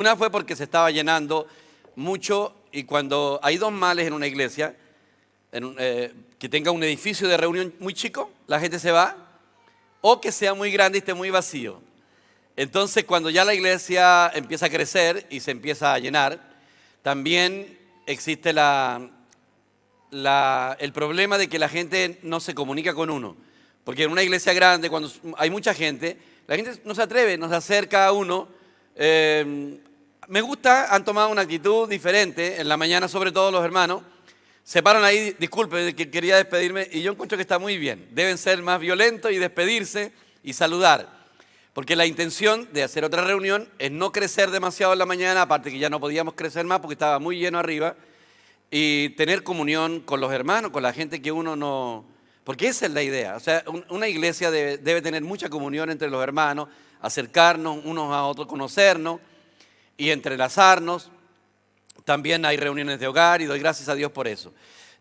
Una fue porque se estaba llenando mucho y cuando hay dos males en una iglesia, que tenga un edificio de reunión muy chico, la gente se va, o que sea muy grande y esté muy vacío. Entonces, cuando ya la iglesia empieza a crecer y se empieza a llenar, también existe el problema de que la gente no se comunica con uno. Porque en una iglesia grande, cuando hay mucha gente, la gente no se atreve, no se acerca a uno. Me gusta, han tomado una actitud diferente, en la mañana sobre todo los hermanos, se paran ahí, disculpe, que quería despedirme, y yo encuentro que está muy bien. Deben ser más violentos y despedirse y saludar. Porque la intención de hacer otra reunión es no crecer demasiado en la mañana, aparte que ya no podíamos crecer más porque estaba muy lleno arriba, y tener comunión con los hermanos, con la gente que uno no... Porque esa es la idea. O sea, una iglesia debe tener mucha comunión entre los hermanos, acercarnos unos a otros, conocernos y entrelazarnos. También hay reuniones de hogar y doy gracias a Dios por eso.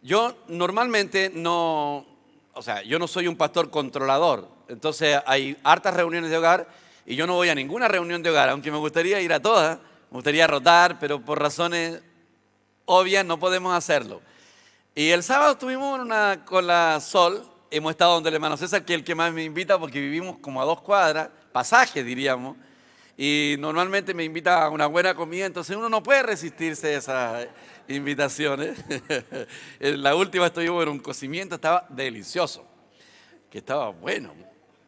Yo normalmente no, o sea, yo no soy un pastor controlador. Entonces hay hartas reuniones de hogar y yo no voy a ninguna reunión de hogar, aunque me gustaría ir a todas, me gustaría rotar, pero por razones obvias no podemos hacerlo. Y el sábado estuvimos con la Sol, hemos estado donde el hermano César, que es el que más me invita porque vivimos como a 2 cuadras, pasaje diríamos, y normalmente me invita a una buena comida, entonces uno no puede resistirse a esas invitaciones. En la última estuvimos en un cocimiento, estaba delicioso, que estaba bueno.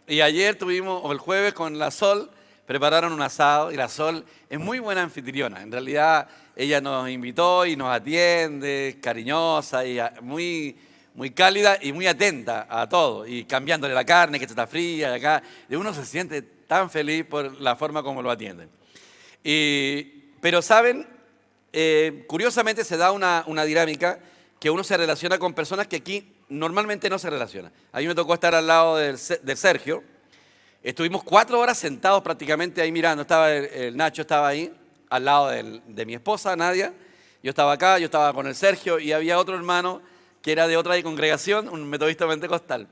Y ayer tuvimos, o el jueves con la Sol, prepararon un asado y la Sol es muy buena anfitriona. En realidad ella nos invitó y nos atiende, cariñosa y muy, muy cálida y muy atenta a todo. Y cambiándole la carne que está fría y acá. Y uno se siente tan feliz por la forma como lo atienden. Pero saben, curiosamente se da una dinámica que uno se relaciona con personas que aquí normalmente no se relaciona. A mí me tocó estar al lado de Sergio. Estuvimos 4 horas sentados prácticamente ahí mirando. Estaba el Nacho estaba ahí, al lado de mi esposa, Nadia. Yo estaba acá, yo estaba con el Sergio y había otro hermano que era de otra congregación, un metodista pentecostal.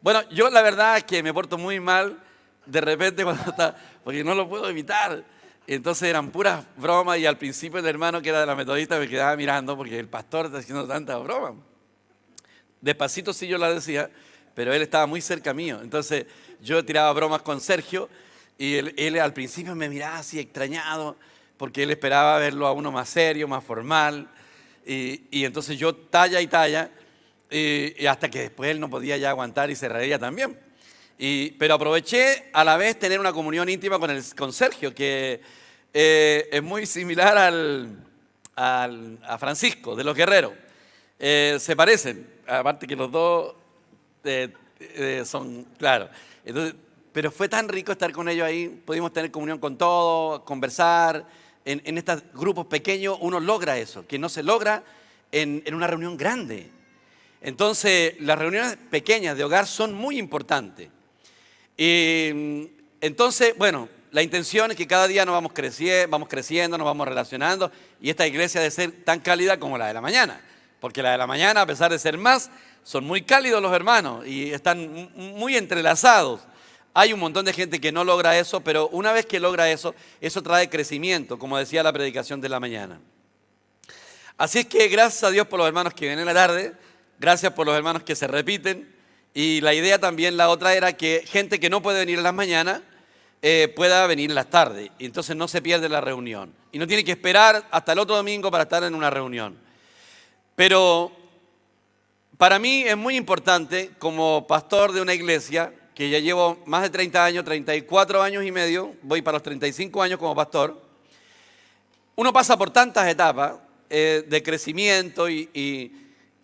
Bueno, yo la verdad es que me porto muy mal de repente cuando está, porque no lo puedo evitar. Entonces eran puras bromas y al principio el hermano que era de la metodista me quedaba mirando porque el pastor está haciendo tantas bromas. Despacito sí yo la decía, pero él estaba muy cerca mío. Entonces yo tiraba bromas con Sergio y él al principio me miraba así extrañado porque él esperaba verlo a uno más serio, más formal. Y entonces yo talla y talla y hasta que después él no podía ya aguantar y se reía también. Pero aproveché a la vez tener una comunión íntima con Sergio, que es muy similar a Francisco de los Guerreros. Se parecen, aparte que los dos son, claro. Entonces, pero fue tan rico estar con ellos ahí, pudimos tener comunión con todos, conversar. En estos grupos pequeños uno logra eso, que no se logra en una reunión grande. Entonces, las reuniones pequeñas de hogar son muy importantes. Entonces, bueno, la intención es que cada día nos vamos creciendo, nos vamos relacionando y esta iglesia debe ser tan cálida como la de la mañana. Porque la de la mañana, a pesar de ser más, son muy cálidos los hermanos y están muy entrelazados. Hay un montón de gente que no logra eso, pero una vez que logra eso, eso trae crecimiento, como decía la predicación de la mañana. Así es que gracias a Dios por los hermanos que vienen en la tarde, gracias por los hermanos que se repiten. Y la idea también, la otra, era que gente que no puede venir en las mañanas pueda venir en las tardes. Y entonces no se pierde la reunión. Y no tiene que esperar hasta el otro domingo para estar en una reunión. Pero para mí es muy importante, como pastor de una iglesia, que ya llevo más de 30 años, 34 años y medio, voy para los 35 años como pastor, uno pasa por tantas etapas de crecimiento y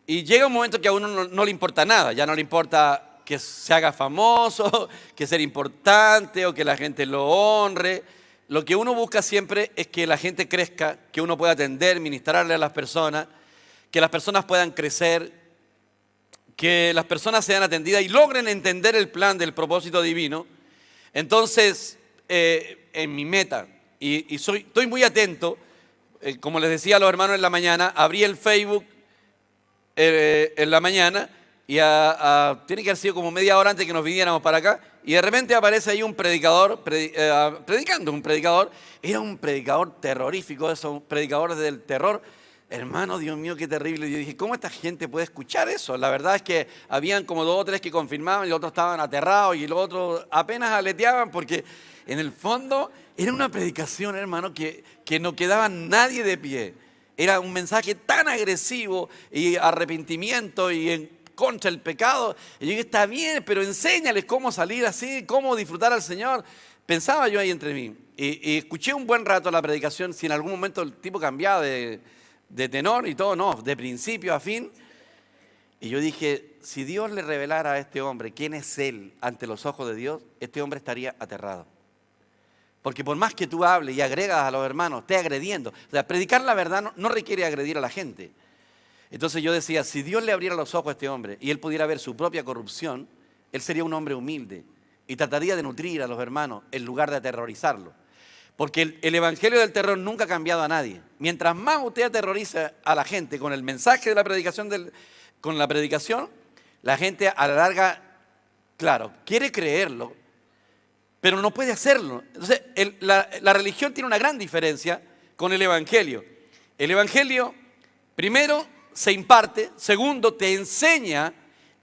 llega un momento que a uno no le importa nada, ya no le importa que se haga famoso, que ser importante o que la gente lo honre. Lo que uno busca siempre es que la gente crezca, que uno pueda atender, ministrarle a las personas, que las personas puedan crecer, que las personas sean atendidas y logren entender el plan del propósito divino. Entonces, en mi meta, estoy muy atento, como les decía a los hermanos en la mañana, abrí el Facebook en la mañana y tiene que haber sido como media hora antes que nos viniéramos para acá y de repente aparece ahí un predicador, predicando, un predicador. Era un predicador terrorífico, esos predicadores del terror. Hermano, Dios mío, qué terrible. Yo dije, ¿cómo esta gente puede escuchar eso? La verdad es que habían como 2 o 3 que confirmaban y los otros estaban aterrados y los otros apenas aleteaban porque en el fondo era una predicación, hermano, que no quedaba nadie de pie. Era un mensaje tan agresivo y arrepentimiento y en contra del pecado. Y yo dije, está bien, pero enséñales cómo salir así, cómo disfrutar al Señor. Pensaba yo ahí entre mí. Y escuché un buen rato la predicación, si en algún momento el tipo cambiaba de tenor y todo, no, de principio a fin. Y yo dije, si Dios le revelara a este hombre quién es él ante los ojos de Dios, este hombre estaría aterrado. Porque por más que tú hables y agregas a los hermanos, esté agrediendo. O sea, predicar la verdad no requiere agredir a la gente. Entonces yo decía, si Dios le abriera los ojos a este hombre y él pudiera ver su propia corrupción, él sería un hombre humilde y trataría de nutrir a los hermanos en lugar de aterrorizarlos. Porque el evangelio del terror nunca ha cambiado a nadie. Mientras más usted aterroriza a la gente con el mensaje de la predicación, con la predicación, la gente a la larga, claro, quiere creerlo, pero no puede hacerlo. Entonces, la religión tiene una gran diferencia con el evangelio. El evangelio, primero, se imparte. Segundo, te enseña,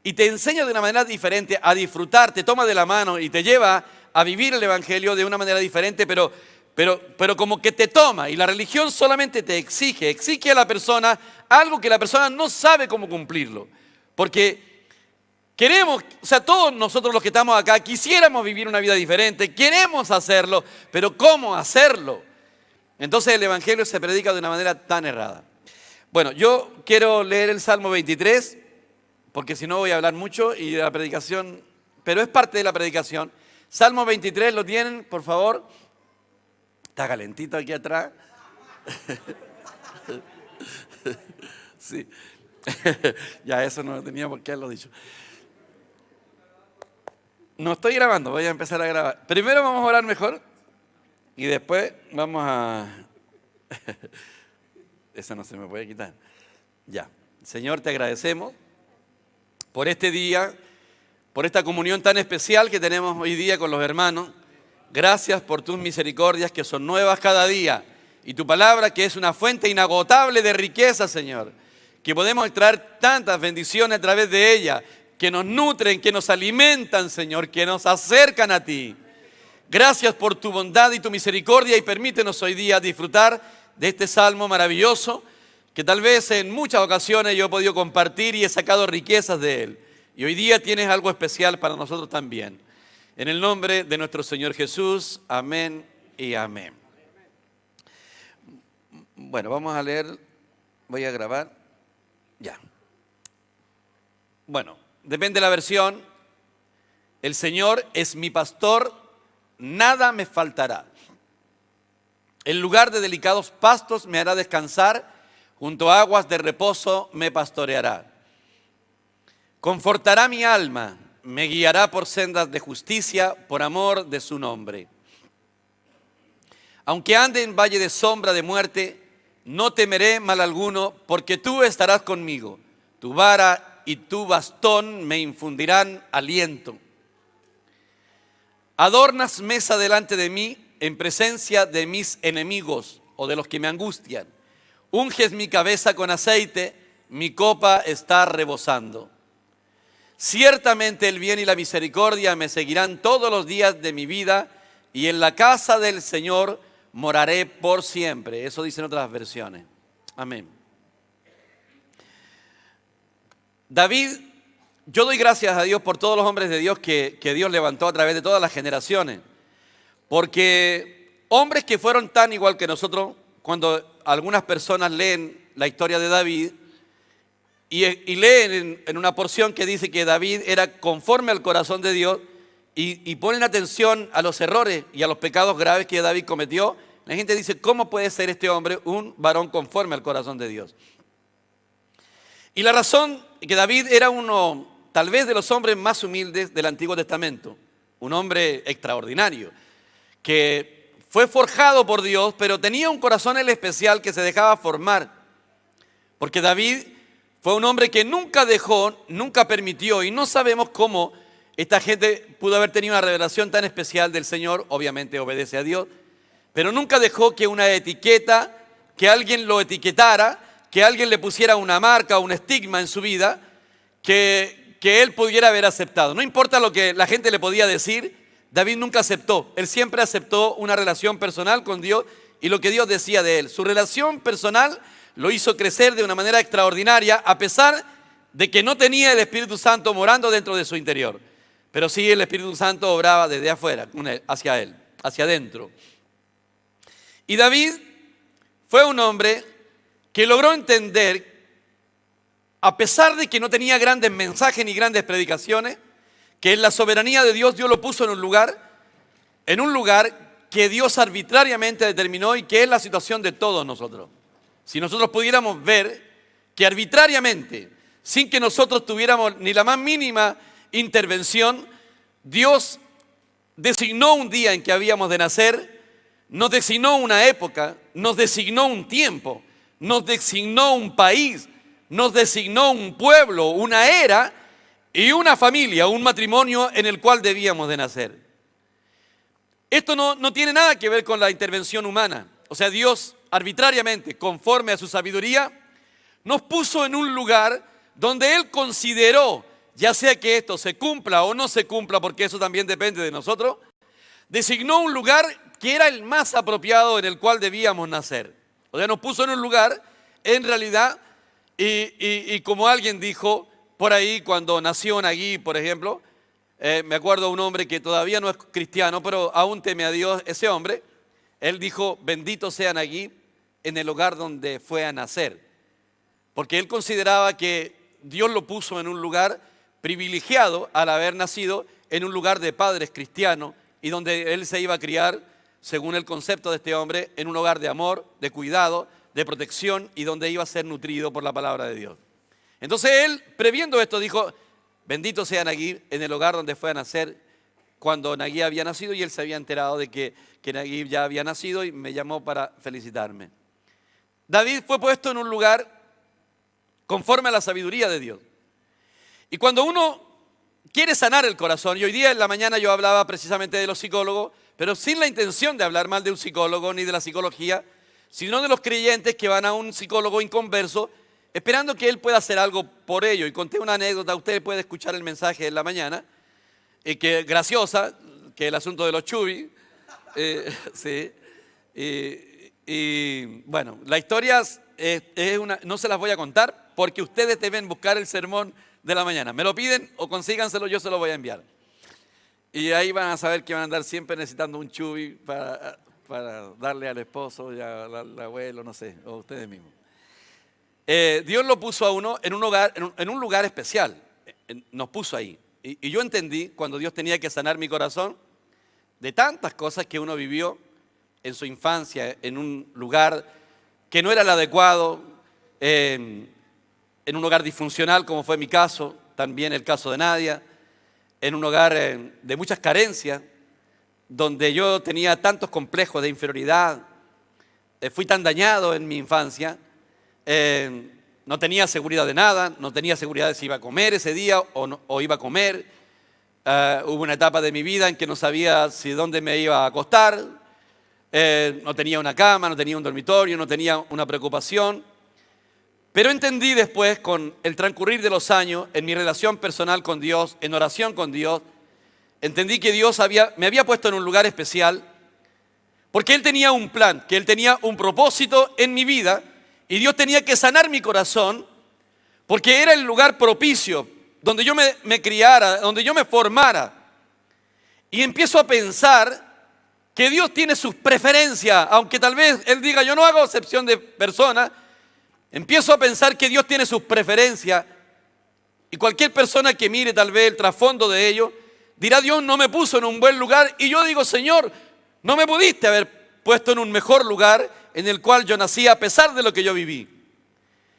y te enseña de una manera diferente a disfrutar, te toma de la mano y te lleva a vivir el evangelio de una manera diferente, pero como que te toma. Y la religión solamente te exige a la persona algo que la persona no sabe cómo cumplirlo. Porque queremos, o sea, todos nosotros los que estamos acá quisiéramos vivir una vida diferente, queremos hacerlo, pero ¿cómo hacerlo? Entonces el evangelio se predica de una manera tan errada. Bueno, yo quiero leer el Salmo 23, porque si no voy a hablar mucho y de la predicación, pero es parte de la predicación. Salmo 23, ¿lo tienen, por favor? Está calentito aquí atrás. Sí. Ya eso no tenía por qué haberlo dicho. No estoy grabando, voy a empezar a grabar. Primero vamos a orar mejor y después vamos a... Eso no se me puede quitar. Ya. Señor, te agradecemos por este día, por esta comunión tan especial que tenemos hoy día con los hermanos. Gracias por tus misericordias que son nuevas cada día y tu palabra que es una fuente inagotable de riqueza, Señor. Que podemos traer tantas bendiciones a través de ella, que nos nutren, que nos alimentan, Señor, que nos acercan a ti. Gracias por tu bondad y tu misericordia y permítenos hoy día disfrutar de este salmo maravilloso que tal vez en muchas ocasiones yo he podido compartir y he sacado riquezas de él. Y hoy día tienes algo especial para nosotros también. En el nombre de nuestro Señor Jesús, amén y amén. Bueno, vamos a leer, voy a grabar, ya. Bueno, depende de la versión. El Señor es mi pastor, nada me faltará. En lugar de delicados pastos me hará descansar, junto a aguas de reposo me pastoreará. Confortará mi alma, me guiará por sendas de justicia, por amor de su nombre. Aunque ande en valle de sombra de muerte, no temeré mal alguno, porque tú estarás conmigo. Tu vara y tu bastón me infundirán aliento. Adornas mesa delante de mí, en presencia de mis enemigos o de los que me angustian. Unges mi cabeza con aceite, mi copa está rebosando. Ciertamente el bien y la misericordia me seguirán todos los días de mi vida y en la casa del Señor moraré por siempre. Eso dicen otras versiones. Amén. David, yo doy gracias a Dios por todos los hombres de Dios que Dios levantó a través de todas las generaciones. Porque hombres que fueron tan igual que nosotros, cuando algunas personas leen la historia de David, y leen en una porción que dice que David era conforme al corazón de Dios y ponen atención a los errores y a los pecados graves que David cometió, la gente dice, ¿cómo puede ser este hombre un varón conforme al corazón de Dios? Y la razón es que David era uno, tal vez de los hombres más humildes del Antiguo Testamento, un hombre extraordinario, que fue forjado por Dios, pero tenía un corazón especial que se dejaba formar, porque David fue un hombre que nunca dejó, nunca permitió, y no sabemos cómo Esta gente pudo haber tenido una revelación tan especial del Señor, obviamente obedece a Dios, pero nunca dejó que una etiqueta, que alguien lo etiquetara, que alguien le pusiera una marca o un estigma en su vida, que él pudiera haber aceptado. No importa lo que la gente le podía decir, David nunca aceptó. Él siempre aceptó una relación personal con Dios y lo que Dios decía de él. Su relación personal lo hizo crecer de una manera extraordinaria, a pesar de que no tenía el Espíritu Santo morando dentro de su interior. Pero sí el Espíritu Santo obraba desde afuera, hacia él, hacia adentro. Y David fue un hombre que logró entender, a pesar de que no tenía grandes mensajes ni grandes predicaciones, que en la soberanía de Dios, Dios lo puso en un lugar que Dios arbitrariamente determinó y que es la situación de todos nosotros. Si nosotros pudiéramos ver que arbitrariamente, sin que nosotros tuviéramos ni la más mínima intervención, Dios designó un día en que habíamos de nacer, nos designó una época, nos designó un tiempo, nos designó un país, nos designó un pueblo, una era y una familia, un matrimonio en el cual debíamos de nacer. Esto no tiene nada que ver con la intervención humana. O sea, Dios arbitrariamente, conforme a su sabiduría, nos puso en un lugar donde Él consideró, ya sea que esto se cumpla o no se cumpla, porque eso también depende de nosotros, designó un lugar que era el más apropiado en el cual debíamos nacer. O sea, nos puso en un lugar, en realidad, y como alguien dijo por ahí cuando nació Nagui, por ejemplo, me acuerdo de un hombre que todavía no es cristiano, pero aún teme a Dios, ese hombre, él dijo, bendito sea Nagui en el hogar donde fue a nacer. Porque él consideraba que Dios lo puso en un lugar privilegiado al haber nacido en un lugar de padres cristianos y donde él se iba a criar, según el concepto de este hombre, en un hogar de amor, de cuidado, de protección y donde iba a ser nutrido por la palabra de Dios. Entonces él, previendo esto, dijo, bendito sea Nagui en el hogar donde fue a nacer cuando Nagui había nacido, y él se había enterado de que Nagui ya había nacido y me llamó para felicitarme. David fue puesto en un lugar conforme a la sabiduría de Dios. Y cuando uno quiere sanar el corazón, y hoy día en la mañana yo hablaba precisamente de los psicólogos, pero sin la intención de hablar mal de un psicólogo ni de la psicología, sino de los creyentes que van a un psicólogo inconverso esperando que él pueda hacer algo por ello. Y conté una anécdota, usted puede escuchar el mensaje en la mañana, que graciosa, que el asunto de los chubis, sí, y bueno, la historia no se las voy a contar porque ustedes deben buscar el sermón de la mañana. Me lo piden o consíganselo, yo se lo voy a enviar. Y ahí van a saber que van a andar siempre necesitando un chubi para darle al esposo y al abuelo, no sé, o ustedes mismos. Dios lo puso a uno en un lugar especial, nos puso ahí. Y yo entendí cuando Dios tenía que sanar mi corazón de tantas cosas que uno vivió en su infancia, en un lugar que no era el adecuado, en un hogar disfuncional como fue mi caso, también el caso de Nadia, en un hogar de muchas carencias, donde yo tenía tantos complejos de inferioridad, fui tan dañado en mi infancia, no tenía seguridad de nada, no tenía seguridad de si iba a comer ese día o iba a comer. Hubo una etapa de mi vida en que no sabía si dónde me iba a acostar, no tenía una cama, no tenía un dormitorio, no tenía una preocupación. Pero entendí después, con el transcurrir de los años, en mi relación personal con Dios, en oración con Dios, entendí que Dios me había puesto en un lugar especial porque Él tenía un plan, que Él tenía un propósito en mi vida y Dios tenía que sanar mi corazón porque era el lugar propicio donde yo me criara, donde yo me formara. Y empiezo a pensar que Dios tiene sus preferencias, aunque tal vez Él diga, yo no hago excepción de personas. Empiezo a pensar que Dios tiene sus preferencias y cualquier persona que mire tal vez el trasfondo de ello dirá, Dios no me puso en un buen lugar, y yo digo, Señor, no me pudiste haber puesto en un mejor lugar en el cual yo nací a pesar de lo que yo viví.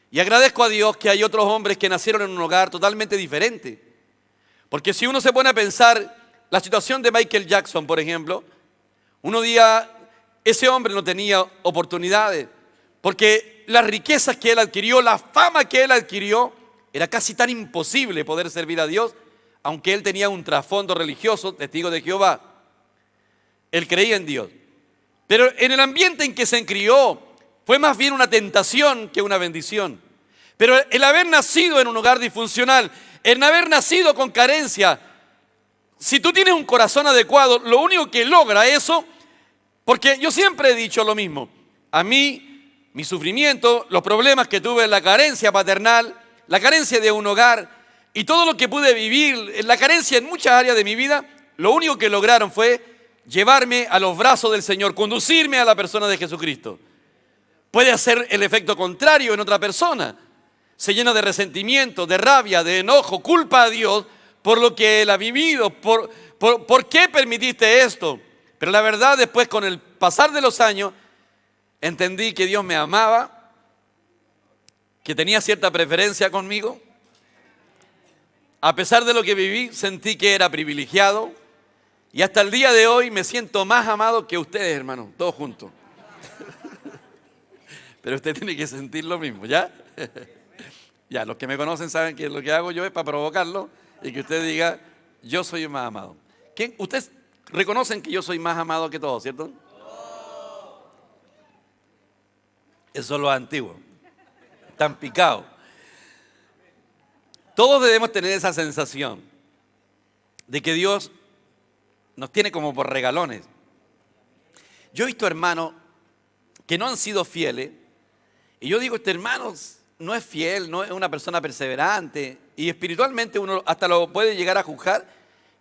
Y agradezco a Dios que hay otros hombres que nacieron en un hogar totalmente diferente, porque si uno se pone a pensar la situación de Michael Jackson, por ejemplo, uno día ese hombre no tenía oportunidades, porque las riquezas que él adquirió, la fama que él adquirió, era casi tan imposible poder servir a Dios aunque él tenía un trasfondo religioso, testigo de Jehová. Él creía en Dios. Pero en el ambiente en que se crió fue más bien una tentación que una bendición. Pero el haber nacido en un hogar disfuncional, el haber nacido con carencia, si tú tienes un corazón adecuado, lo único que logra eso, porque yo siempre he dicho lo mismo, a mí, mi sufrimiento, los problemas que tuve en la carencia paternal, la carencia de un hogar y todo lo que pude vivir, la carencia en muchas áreas de mi vida, lo único que lograron fue llevarme a los brazos del Señor, conducirme a la persona de Jesucristo. Puede hacer el efecto contrario en otra persona. Se llena de resentimiento, de rabia, de enojo, culpa a Dios por lo que él ha vivido, por qué permitiste esto. Pero la verdad, después con el pasar de los años, entendí que Dios me amaba, que tenía cierta preferencia conmigo. A pesar de lo que viví, sentí que era privilegiado. Y hasta el día de hoy me siento más amado que ustedes, hermanos, todos juntos. Pero usted tiene que sentir lo mismo, ¿ya? Ya, los que me conocen saben que lo que hago yo es para provocarlo y que usted diga, yo soy el más amado. ¿Quién? Ustedes reconocen que yo soy más amado que todos, ¿cierto? Eso es lo antiguo. Están picados. Todos debemos tener esa sensación de que Dios nos tiene como por regalones. Yo he visto hermanos que no han sido fieles y yo digo, este hermano no es fiel, no es una persona perseverante y espiritualmente uno hasta lo puede llegar a juzgar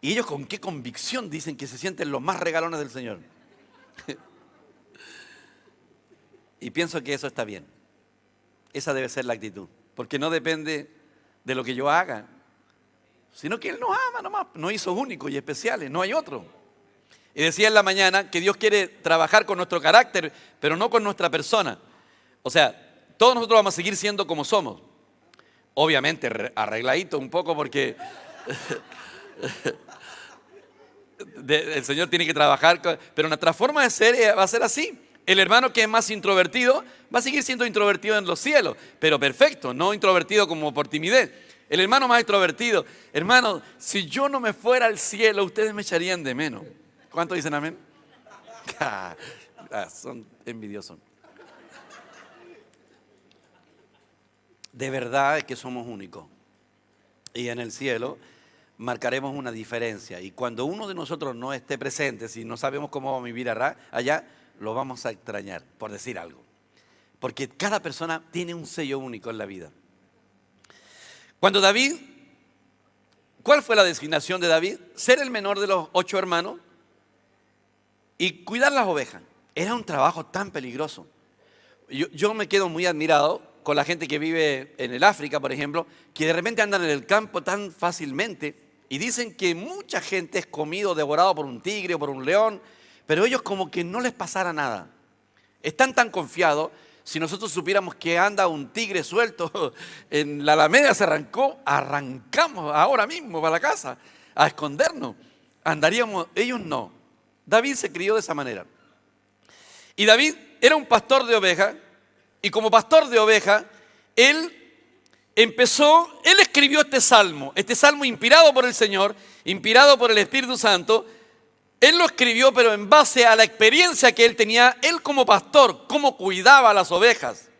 y ellos con qué convicción dicen que se sienten los más regalones del Señor. Y pienso que eso está bien. Esa debe ser la actitud, porque no depende de lo que yo haga, sino que Él nos ama nomás, nos hizo únicos y especiales, no hay otro. Y decía en la mañana que Dios quiere trabajar con nuestro carácter, pero no con nuestra persona. O sea, todos nosotros vamos a seguir siendo como somos. Obviamente arregladito un poco porque el Señor tiene que trabajar, pero nuestra forma de ser va a ser así. El hermano que es más introvertido va a seguir siendo introvertido en los cielos, pero perfecto, no introvertido como por timidez. El hermano más extrovertido, hermano, si yo no me fuera al cielo, ustedes me echarían de menos. ¿Cuántos dicen amén? Son envidiosos. De verdad es que somos únicos. Y en el cielo marcaremos una diferencia. Y cuando uno de nosotros no esté presente, si no sabemos cómo vamos a vivir allá, lo vamos a extrañar, por decir algo. Porque cada persona tiene un sello único en la vida. Cuando David, ¿cuál fue la designación de David? Ser el menor de los 8 hermanos y cuidar las ovejas. Era un trabajo tan peligroso. Yo me quedo muy admirado con la gente que vive en el África, por ejemplo, que de repente andan en el campo tan fácilmente y dicen que mucha gente es comido, devorado por un tigre o por un león, pero ellos como que no les pasara nada. Están tan confiados. Si nosotros supiéramos que anda un tigre suelto en la Alameda, arrancamos ahora mismo para la casa a escondernos. Andaríamos, ellos no. David se crió de esa manera. Y David era un pastor de ovejas, y como pastor de ovejas, él escribió este salmo inspirado por el Señor, inspirado por el Espíritu Santo. Él lo escribió, pero en base a la experiencia que él tenía, él como pastor, cómo cuidaba a las ovejas,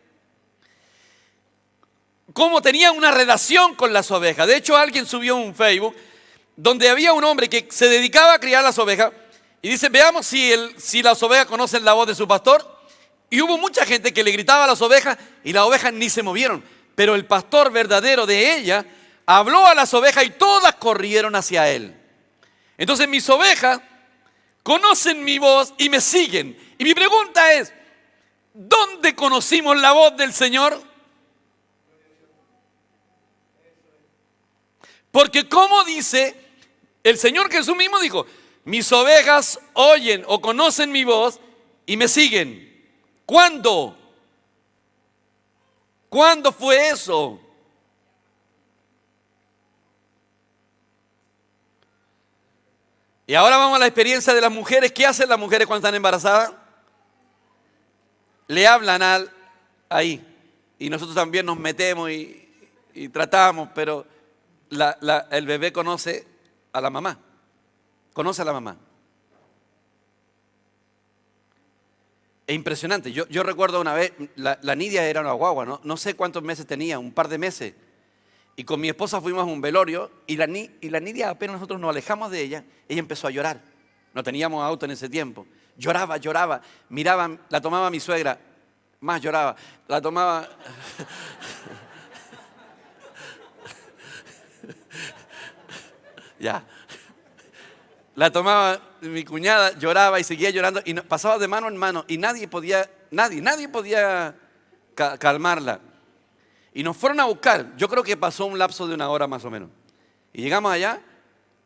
cómo tenía una relación con las ovejas. De hecho, alguien subió un Facebook donde había un hombre que se dedicaba a criar las ovejas y dice, veamos si las ovejas conocen la voz de su pastor. Y hubo mucha gente que le gritaba a las ovejas y las ovejas ni se movieron. Pero el pastor verdadero de ella habló a las ovejas y todas corrieron hacia él. Entonces mis ovejas conocen mi voz y me siguen. Y mi pregunta es, ¿dónde conocimos la voz del Señor? Porque como dice, el Señor Jesús mismo dijo, mis ovejas oyen o conocen mi voz y me siguen. ¿Cuándo? ¿Cuándo fue eso? Y ahora vamos a la experiencia de las mujeres. ¿Qué hacen las mujeres cuando están embarazadas? Le hablan ahí. Y nosotros también nos metemos y tratamos, pero el bebé conoce a la mamá. Conoce a la mamá. Es impresionante. Yo recuerdo una vez, la Nidia era una guagua, ¿no? No sé cuántos meses tenía, un par de meses. Y con mi esposa fuimos a un velorio y la Nidia, apenas nosotros nos alejamos de ella, ella empezó a llorar. No teníamos auto en ese tiempo. Lloraba. Miraba, la tomaba mi suegra, más lloraba. La tomaba... Ya. La tomaba mi cuñada, lloraba y seguía llorando y pasaba de mano en mano y nadie podía calmarla. Y nos fueron a buscar. Yo creo que pasó un lapso de 1 hora más o menos. Y llegamos allá,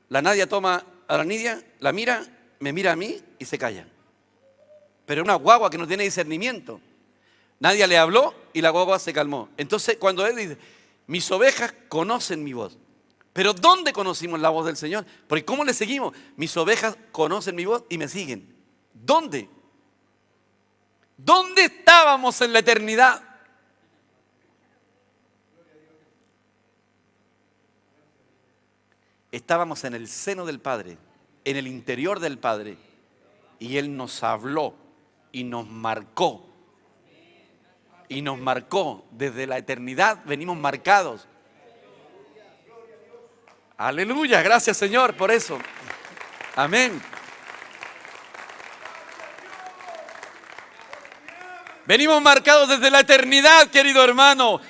la Nadia toma a la Nidia, la mira, me mira a mí y se calla. Pero una guagua que no tiene discernimiento. Nadia le habló y la guagua se calmó. Entonces cuando él dice, mis ovejas conocen mi voz. Pero ¿dónde conocimos la voz del Señor? Porque ¿cómo le seguimos? Mis ovejas conocen mi voz y me siguen. ¿Dónde? ¿Dónde estábamos en la eternidad? Estábamos en el seno del Padre, en el interior del Padre. Y Él nos habló y nos marcó. Y nos marcó. Desde la eternidad venimos marcados. Aleluya, gracias Señor por eso. Amén. Venimos marcados desde la eternidad, querido hermano.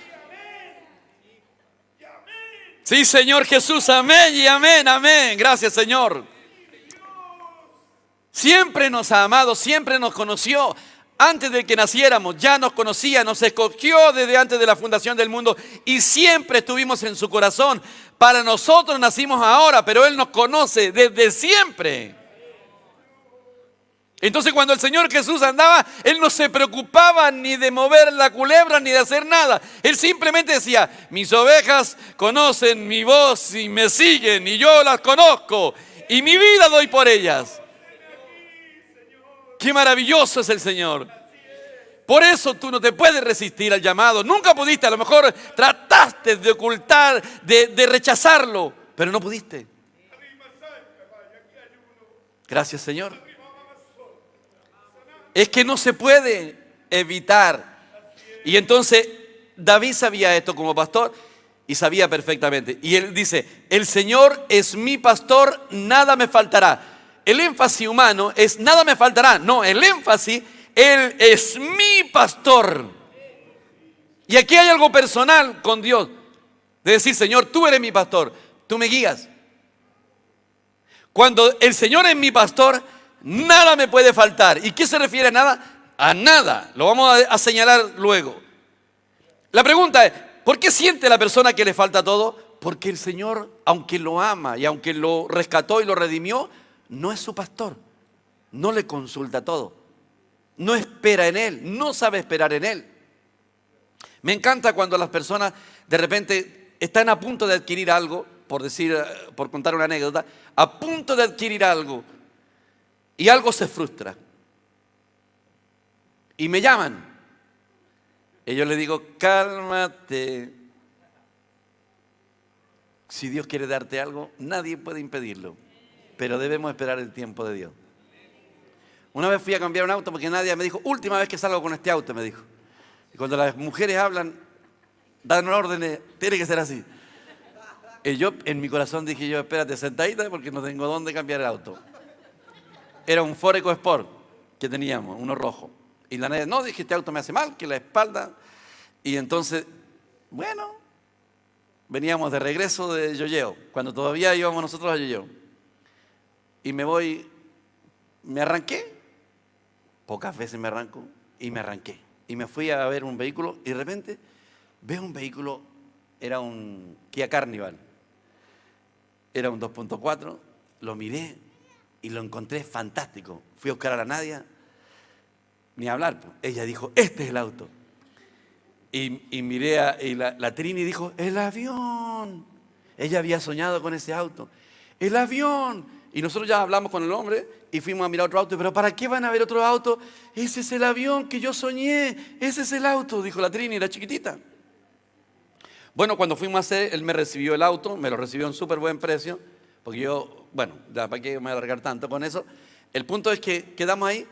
Sí, Señor Jesús, amén y amén, amén. Gracias, Señor. Siempre nos ha amado, siempre nos conoció. Antes de que naciéramos, ya nos conocía, nos escogió desde antes de la fundación del mundo y siempre estuvimos en su corazón. Para nosotros nacimos ahora, pero Él nos conoce desde siempre. Entonces cuando el Señor Jesús andaba, Él no se preocupaba ni de mover la culebra ni de hacer nada. Él simplemente decía, mis ovejas conocen mi voz y me siguen y yo las conozco y mi vida doy por ellas. Qué maravilloso es el Señor. Por eso tú no te puedes resistir al llamado. Nunca pudiste, a lo mejor trataste de ocultar, de rechazarlo, pero no pudiste. Gracias, Señor. Es que no se puede evitar. Y entonces David sabía esto como pastor y sabía perfectamente. Y él dice, el Señor es mi pastor, nada me faltará. El énfasis humano es nada me faltará. No, el énfasis, Él es mi pastor. Y aquí hay algo personal con Dios. De decir, Señor, tú eres mi pastor, tú me guías. Cuando el Señor es mi pastor, nada me puede faltar. ¿Y qué se refiere a nada? A nada. Lo vamos a señalar luego. La pregunta es, ¿por qué siente la persona que le falta todo? Porque el Señor, aunque lo ama y aunque lo rescató y lo redimió, no es su pastor, no le consulta todo, no espera en Él, no sabe esperar en Él. Me encanta cuando las personas de repente están a punto de adquirir algo, por contar una anécdota, a punto de adquirir algo y algo se frustra. Y me llaman. Y yo le digo, cálmate. Si Dios quiere darte algo, nadie puede impedirlo. Pero debemos esperar el tiempo de Dios. Una vez fui a cambiar un auto porque nadie me dijo, última vez que salgo con este auto, me dijo. Y cuando las mujeres hablan, dan órdenes, tiene que ser así. Y yo en mi corazón dije yo, espérate sentadita porque no tengo dónde cambiar el auto. Era un Ford EcoSport que teníamos, uno rojo. Y la nadie, no, dije este auto me hace mal, que la espalda. Y entonces, bueno, veníamos de regreso de Yoyeo, cuando todavía íbamos nosotros a Yoyeo. Y me arranqué, pocas veces me arranco, y me arranqué. Y me fui a ver un vehículo y de repente veo un vehículo, era un Kia Carnival, era un 2.4, lo miré y lo encontré fantástico. Fui a buscar a la Nadia, ni hablar, pues. Ella dijo, este es el auto. Y miré y la Trini dijo, el avión. Ella había soñado con ese auto, el avión. Y nosotros ya hablamos con el hombre y fuimos a mirar otro auto. ¿Pero para qué van a ver otro auto? Ese es el avión que yo soñé. Ese es el auto, dijo la Trini, la chiquitita. Bueno, cuando fuimos a hacer, él me recibió el auto, me lo recibió en súper buen precio. Porque yo, bueno, ya para qué me voy a alargar tanto con eso. El punto es que quedamos ahí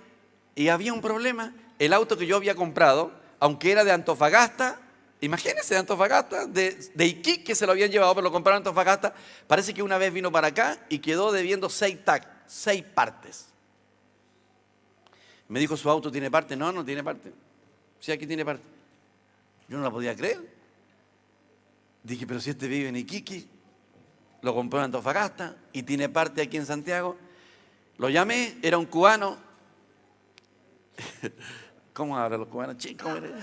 y había un problema. El auto que yo había comprado, aunque era de Antofagasta, imagínense, de Antofagasta, de Iquique se lo habían llevado, pero lo compraron en Antofagasta. Parece que una vez vino para acá y quedó debiendo 6 partes. Me dijo, ¿su auto tiene parte? No, no tiene parte. Sí, aquí tiene parte. Yo no la podía creer. Dije, pero si este vive en Iquique, lo compró en Antofagasta y tiene parte aquí en Santiago. Lo llamé, era un cubano. ¿Cómo hablan los cubanos? Chicos, mire.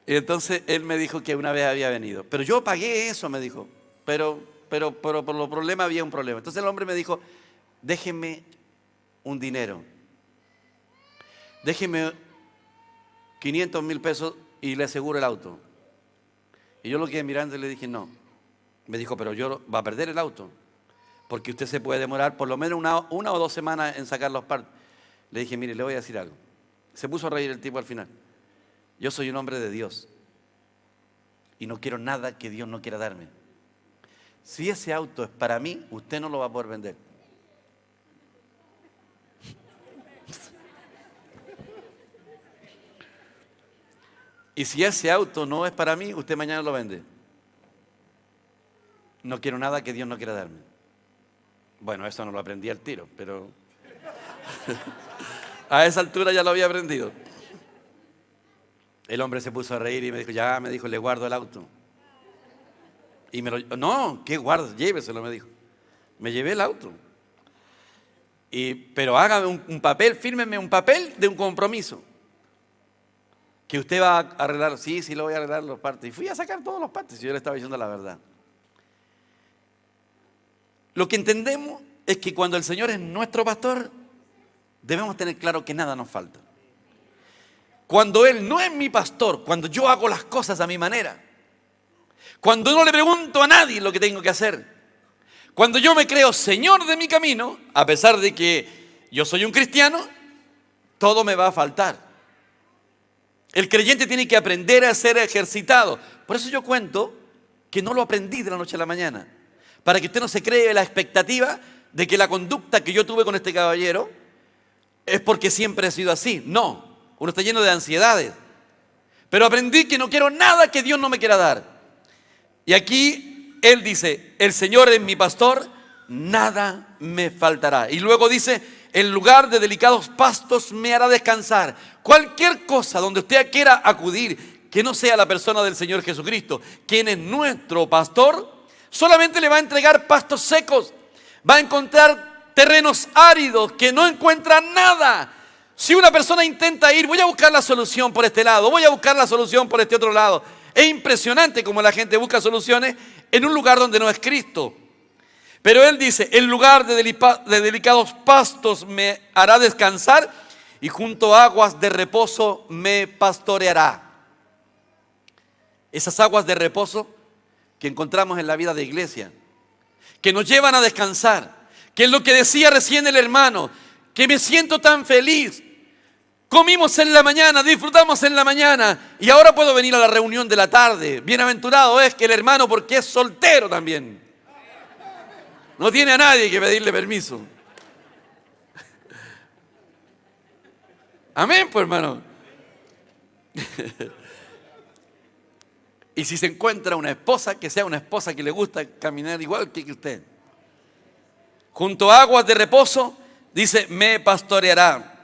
Y entonces él me dijo que una vez había venido. Pero yo pagué eso, me dijo. Pero por los problemas había un problema. Entonces el hombre me dijo, déjeme un dinero. Déjeme 500.000 pesos y le aseguro el auto. Y yo lo quedé mirando y le dije, no. Me dijo, pero yo va a perder el auto. Porque usted se puede demorar por lo menos una o 2 semanas en sacar los partes. Le dije, mire, le voy a decir algo. Se puso a reír el tipo al final. Yo soy un hombre de Dios. Y no quiero nada que Dios no quiera darme. Si ese auto es para mí, usted no lo va a poder vender. Y si ese auto no es para mí, usted mañana lo vende. No quiero nada que Dios no quiera darme. Bueno, eso no lo aprendí al tiro, pero a esa altura ya lo había aprendido. El hombre se puso a reír y me dijo, ya, me dijo, le guardo el auto. Y no, ¿qué guardas? Lléveselo, me dijo. Me llevé el auto. Pero hágame un papel, fírmeme un papel de un compromiso. Que usted va a arreglar, sí, lo voy a arreglar los partes. Y fui a sacar todos los partes, y yo le estaba diciendo la verdad. Lo que entendemos es que cuando el Señor es nuestro pastor, debemos tener claro que nada nos falta. Cuando Él no es mi pastor, cuando yo hago las cosas a mi manera, cuando no le pregunto a nadie lo que tengo que hacer, cuando yo me creo Señor de mi camino, a pesar de que yo soy un cristiano, todo me va a faltar. El creyente tiene que aprender a ser ejercitado. Por eso yo cuento que no lo aprendí de la noche a la mañana. Para que usted no se cree la expectativa de que la conducta que yo tuve con este caballero es porque siempre he sido así. No, uno está lleno de ansiedades. Pero aprendí que no quiero nada que Dios no me quiera dar. Y aquí él dice, el Señor es mi pastor, nada me faltará. Y luego dice, en lugar de delicados pastos me hará descansar. Cualquier cosa donde usted quiera acudir, que no sea la persona del Señor Jesucristo, quien es nuestro pastor, solamente le va a entregar pastos secos. Va a encontrar terrenos áridos que no encuentran nada. Si una persona intenta ir, voy a buscar la solución por este lado, voy a buscar la solución por este otro lado. Es impresionante cómo la gente busca soluciones en un lugar donde no es Cristo. Pero él dice, en lugar de delicados pastos me hará descansar y junto a aguas de reposo me pastoreará. Esas aguas de reposo que encontramos en la vida de iglesia, que nos llevan a descansar, que es lo que decía recién el hermano, que me siento tan feliz. Comimos en la mañana, disfrutamos en la mañana y ahora puedo venir a la reunión de la tarde. Bienaventurado es que el hermano, porque es soltero también, no tiene a nadie que pedirle permiso. Amén, pues hermano. Y si se encuentra una esposa, que sea una esposa que le gusta caminar igual que usted. Junto a aguas de reposo, dice, me pastoreará.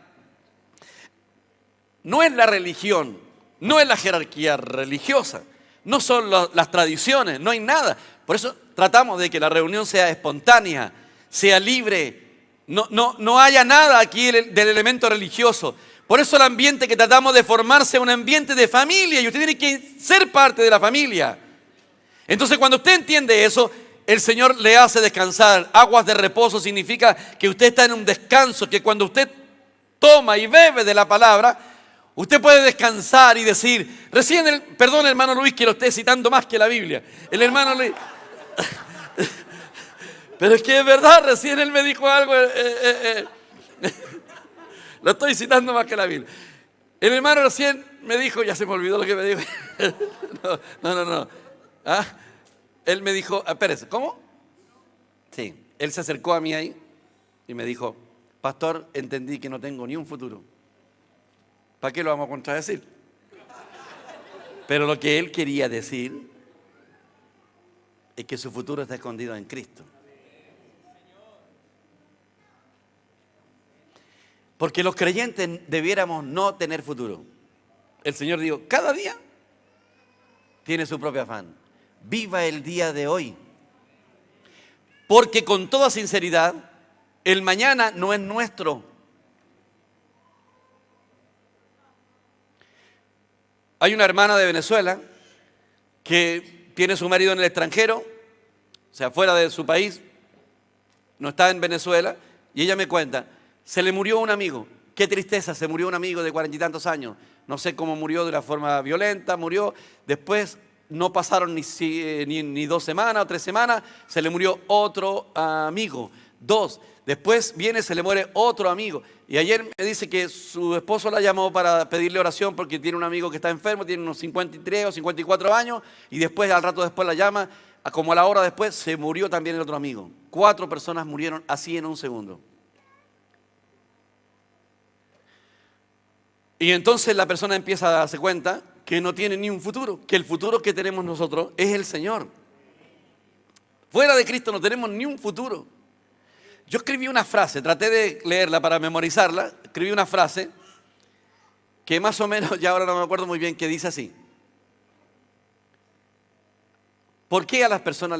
No es la religión, no es la jerarquía religiosa, no son las tradiciones, no hay nada. Por eso tratamos de que la reunión sea espontánea, sea libre, no haya nada aquí del elemento religioso. Por eso el ambiente que tratamos de formar sea un ambiente de familia y usted tiene que ser parte de la familia. Entonces cuando usted entiende eso, el Señor le hace descansar. Aguas de reposo significa que usted está en un descanso, que cuando usted toma y bebe de la palabra, usted puede descansar y decir, perdón hermano Luis que lo esté citando más que la Biblia. El hermano Luis, pero es que es verdad, recién él me dijo algo, lo estoy citando más que la Biblia. El hermano recién me dijo, ya se me olvidó lo que me dijo. No. ¿Ah? Él me dijo, espérese, ¿cómo? Sí, él se acercó a mí ahí y me dijo, pastor, entendí que no tengo ni un futuro. ¿Para qué lo vamos a contradecir? Pero lo que él quería decir es que su futuro está escondido en Cristo. Porque los creyentes debiéramos no tener futuro. El Señor dijo, cada día tiene su propio afán. Viva el día de hoy. Porque con toda sinceridad, el mañana no es nuestro. Hay una hermana de Venezuela que tiene su marido en el extranjero, o sea, fuera de su país, no está en Venezuela, y ella me cuenta, se le murió un amigo. Qué tristeza, se murió un amigo de 40 y tantos años. No sé cómo murió, de una forma violenta, murió. Después no pasaron ni 2 semanas o 3 semanas, se le murió otro amigo. 2. Después viene, se le muere otro amigo. Y ayer me dice que su esposo la llamó para pedirle oración porque tiene un amigo que está enfermo, tiene unos 53 o 54 años, y después, al rato después la llama, como a la hora después, se murió también el otro amigo. 4 personas murieron así en un segundo. Y entonces la persona empieza a darse cuenta que no tiene ni un futuro, que el futuro que tenemos nosotros es el Señor. Fuera de Cristo no tenemos ni un futuro. Yo escribí una frase, traté de leerla para memorizarla, escribí una frase que más o menos, ya ahora no me acuerdo muy bien, que dice así. ¿Por qué a las personas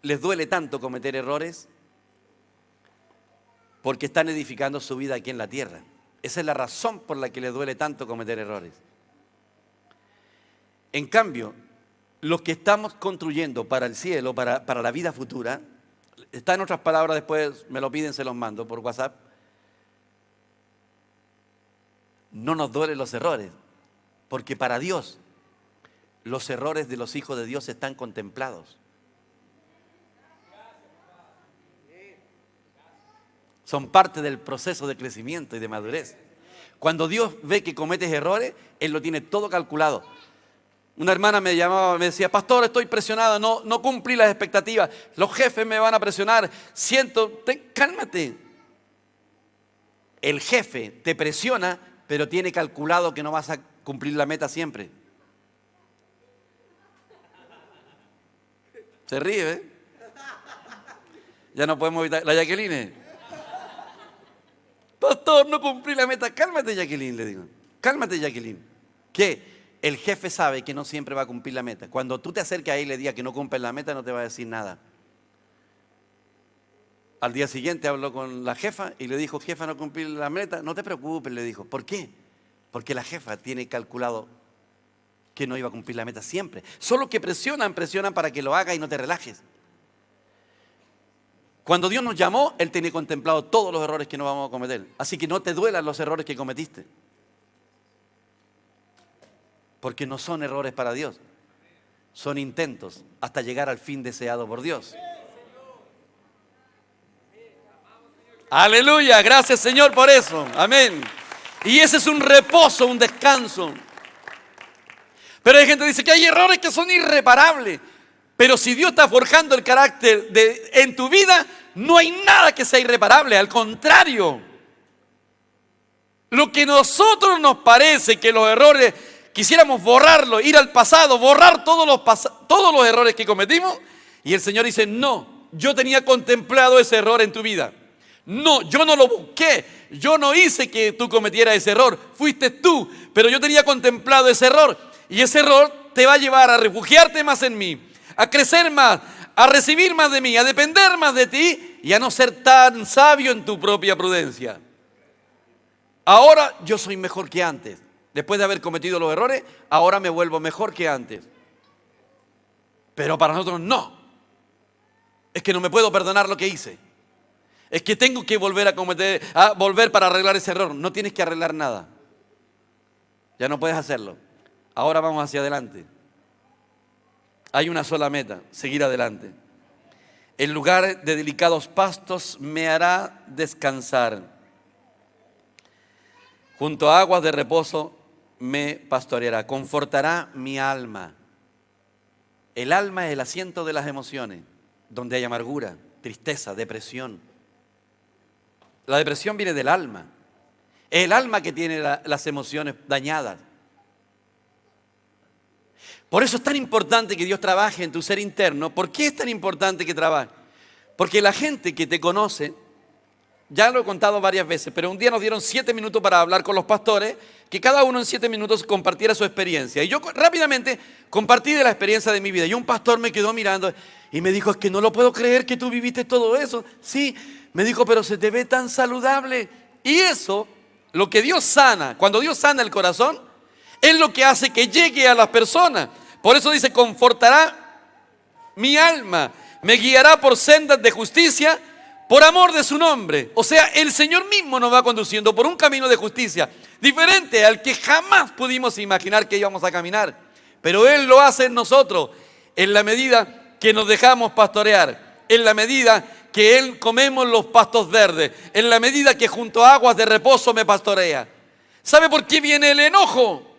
les duele tanto cometer errores? Porque están edificando su vida aquí en la tierra. Esa es la razón por la que les duele tanto cometer errores. En cambio, los que estamos construyendo para el cielo, para la vida futura, está en otras palabras, después me lo piden, se los mando por WhatsApp. No nos duelen los errores, porque para Dios los errores de los hijos de Dios están contemplados. Son parte del proceso de crecimiento y de madurez. Cuando Dios ve que cometes errores, Él lo tiene todo calculado. Una hermana me llamaba, me decía, pastor, estoy presionada, no cumplí las expectativas, los jefes me van a presionar, cálmate. El jefe te presiona, pero tiene calculado que no vas a cumplir la meta siempre. Se ríe, ¿eh? Ya no podemos evitar. La Jacqueline. Pastor, no cumplí la meta. Cálmate, Jacqueline, le digo. Cálmate, Jacqueline. ¿Qué? El jefe sabe que no siempre va a cumplir la meta. Cuando tú te acerques ahí y le digas que no cumple la meta, no te va a decir nada. Al día siguiente habló con la jefa y le dijo, jefa, no cumplí la meta. No te preocupes, le dijo. ¿Por qué? Porque la jefa tiene calculado que no iba a cumplir la meta siempre. Solo que presionan para que lo haga y no te relajes. Cuando Dios nos llamó, Él tenía contemplado todos los errores que no vamos a cometer. Así que no te duelan los errores que cometiste. Porque no son errores para Dios. Son intentos hasta llegar al fin deseado por Dios. Aleluya, gracias Señor por eso. Amén. Y ese es un reposo, un descanso. Pero hay gente que dice que hay errores que son irreparables. Pero si Dios está forjando el carácter en tu vida, no hay nada que sea irreparable. Al contrario, lo que a nosotros nos parece que los errores, quisiéramos borrarlo, ir al pasado, borrar todos los errores que cometimos. Y el Señor dice, no, yo tenía contemplado ese error en tu vida. No, yo no lo busqué, yo no hice que tú cometieras ese error, fuiste tú, pero yo tenía contemplado ese error. Y ese error te va a llevar a refugiarte más en mí, a crecer más, a recibir más de mí, a depender más de ti y a no ser tan sabio en tu propia prudencia. Ahora yo soy mejor que antes. Después de haber cometido los errores, ahora me vuelvo mejor que antes. Pero para nosotros no. Es que no me puedo perdonar lo que hice. Es que tengo que volver volver para arreglar ese error. No tienes que arreglar nada. Ya no puedes hacerlo. Ahora vamos hacia adelante. Hay una sola meta, seguir adelante. El lugar de delicados pastos me hará descansar. Junto a aguas de reposo me pastoreará, confortará mi alma. El alma es el asiento de las emociones, donde hay amargura, tristeza, depresión. La depresión viene del alma. Es el alma que tiene las emociones dañadas. Por eso es tan importante que Dios trabaje en tu ser interno. ¿Por qué es tan importante que trabaje? Porque la gente que te conoce, ya lo he contado varias veces, pero un día nos dieron 7 minutos para hablar con los pastores, que cada uno en 7 minutos compartiera su experiencia. Y yo rápidamente compartí de la experiencia de mi vida. Y un pastor me quedó mirando y me dijo, es que no lo puedo creer que tú viviste todo eso. Sí, me dijo, pero se te ve tan saludable. Y eso, lo que Dios sana, cuando Dios sana el corazón, es lo que hace que llegue a las personas. Por eso dice, confortará mi alma, me guiará por sendas de justicia, por amor de su nombre. O sea, el Señor mismo nos va conduciendo por un camino de justicia, diferente al que jamás pudimos imaginar que íbamos a caminar. Pero Él lo hace en nosotros, en la medida que nos dejamos pastorear, en la medida que Él comemos los pastos verdes, en la medida que junto a aguas de reposo me pastorea. ¿Sabe por qué viene el enojo?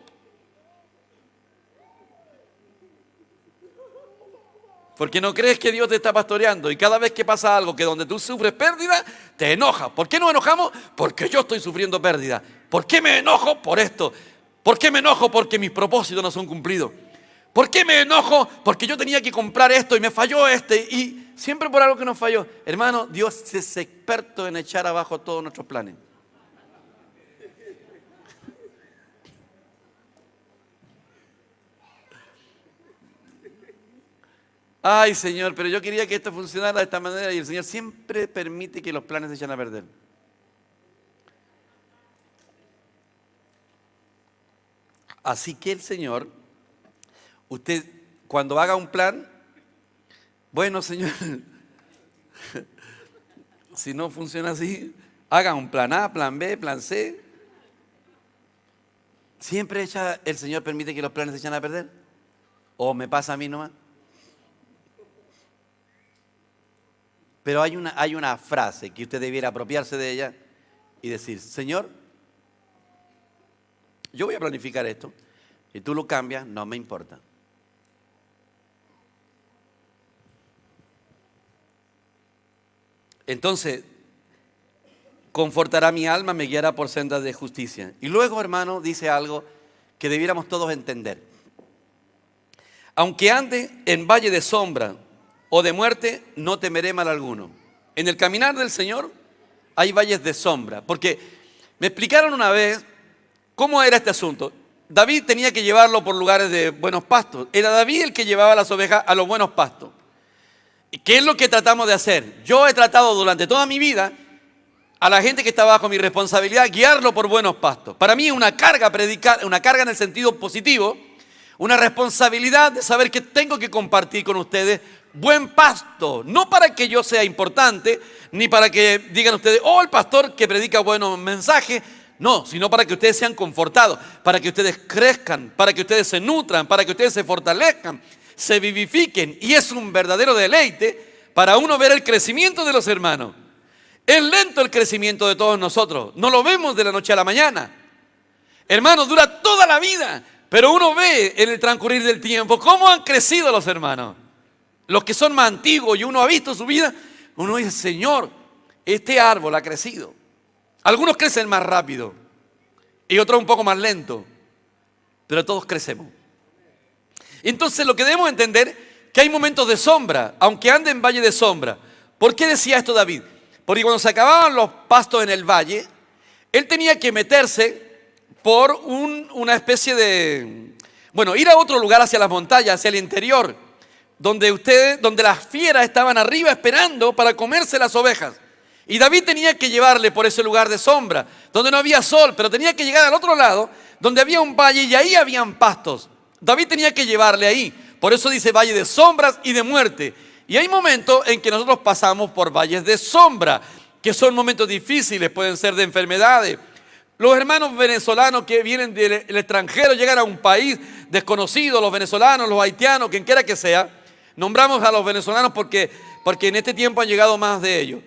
Porque no crees que Dios te está pastoreando y cada vez que pasa algo que donde tú sufres pérdida, te enojas. ¿Por qué nos enojamos? Porque yo estoy sufriendo pérdida. ¿Por qué me enojo? Por esto. ¿Por qué me enojo? Porque mis propósitos no son cumplidos. ¿Por qué me enojo? Porque yo tenía que comprar esto y me falló y siempre por algo que nos falló. Hermano, Dios es experto en echar abajo todos nuestros planes. Ay, Señor, pero yo quería que esto funcionara de esta manera y el Señor siempre permite que los planes se echen a perder. Así que el Señor, usted cuando haga un plan, bueno, Señor, si no funciona así, haga un plan A, plan B, plan C. ¿Siempre el Señor permite que los planes se echen a perder? ¿O me pasa a mí nomás? Pero hay una frase que usted debiera apropiarse de ella y decir, Señor, yo voy a planificar esto. Si tú lo cambias, no me importa. Entonces, confortará mi alma, me guiará por sendas de justicia. Y luego, hermano, dice algo que debiéramos todos entender. Aunque ande en valle de sombra o de muerte, no temeré mal alguno. En el caminar del Señor hay valles de sombra. Porque me explicaron una vez cómo era este asunto. David tenía que llevarlo por lugares de buenos pastos. Era David el que llevaba las ovejas a los buenos pastos. ¿Qué es lo que tratamos de hacer? Yo he tratado durante toda mi vida a la gente que está bajo mi responsabilidad guiarlo por buenos pastos. Para mí es una carga predicar, una carga en el sentido positivo, una responsabilidad de saber que tengo que compartir con ustedes buen pasto, no para que yo sea importante, ni para que digan ustedes, oh, el pastor que predica buenos mensajes, no, sino para que ustedes sean confortados, para que ustedes crezcan, para que ustedes se nutran, para que ustedes se fortalezcan, se vivifiquen, y es un verdadero deleite para uno ver el crecimiento de los hermanos. Es lento el crecimiento de todos nosotros, no lo vemos de la noche a la mañana. Hermanos, dura toda la vida, pero uno ve en el transcurrir del tiempo cómo han crecido los hermanos. Los que son más antiguos y uno ha visto su vida, uno dice, Señor, este árbol ha crecido. Algunos crecen más rápido y otros un poco más lento, pero todos crecemos. Entonces lo que debemos entender que hay momentos de sombra, aunque ande en valle de sombra. ¿Por qué decía esto David? Porque cuando se acababan los pastos en el valle, él tenía que meterse por una especie de, ir a otro lugar hacia las montañas, hacia el interior, donde las fieras estaban arriba esperando para comerse las ovejas. Y David tenía que llevarle por ese lugar de sombra, donde no había sol, pero tenía que llegar al otro lado, donde había un valle y ahí habían pastos. David tenía que llevarle ahí. Por eso dice valle de sombras y de muerte. Y hay momentos en que nosotros pasamos por valles de sombra, que son momentos difíciles, pueden ser de enfermedades. Los hermanos venezolanos que vienen del extranjero llegan a un país desconocido, los venezolanos, los haitianos, quien quiera que sea. Nombramos a los venezolanos porque en este tiempo han llegado más de ellos.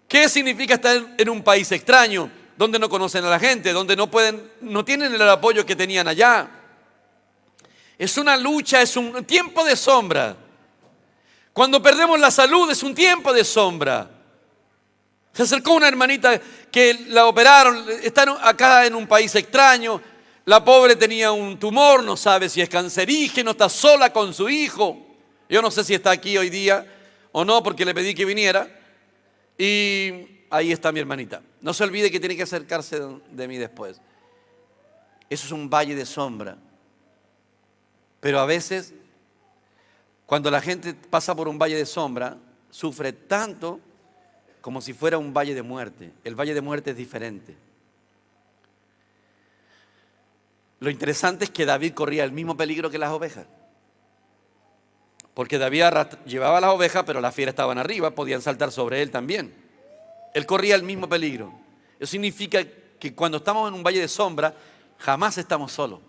¿Qué significa estar en un país extraño? donde no conocen a la gente, donde no tienen el apoyo que tenían allá. Es una lucha, es un tiempo de sombra. Cuando perdemos la salud es un tiempo de sombra. Se acercó una hermanita que la operaron, está acá en un país extraño. La pobre tenía un tumor, no sabe si es cancerígeno, está sola con su hijo. Yo no sé si está aquí hoy día o no, porque le pedí que viniera. Y ahí está mi hermanita. No se olvide que tiene que acercarse de mí después. Eso es un valle de sombra. Pero a veces, cuando la gente pasa por un valle de sombra, sufre tanto como si fuera un valle de muerte. El valle de muerte es diferente. Lo interesante es que David corría el mismo peligro que las ovejas. Porque David llevaba las ovejas, pero las fieras estaban arriba, podían saltar sobre él también. Él corría el mismo peligro. Eso significa que cuando estamos en un valle de sombra, jamás estamos solos.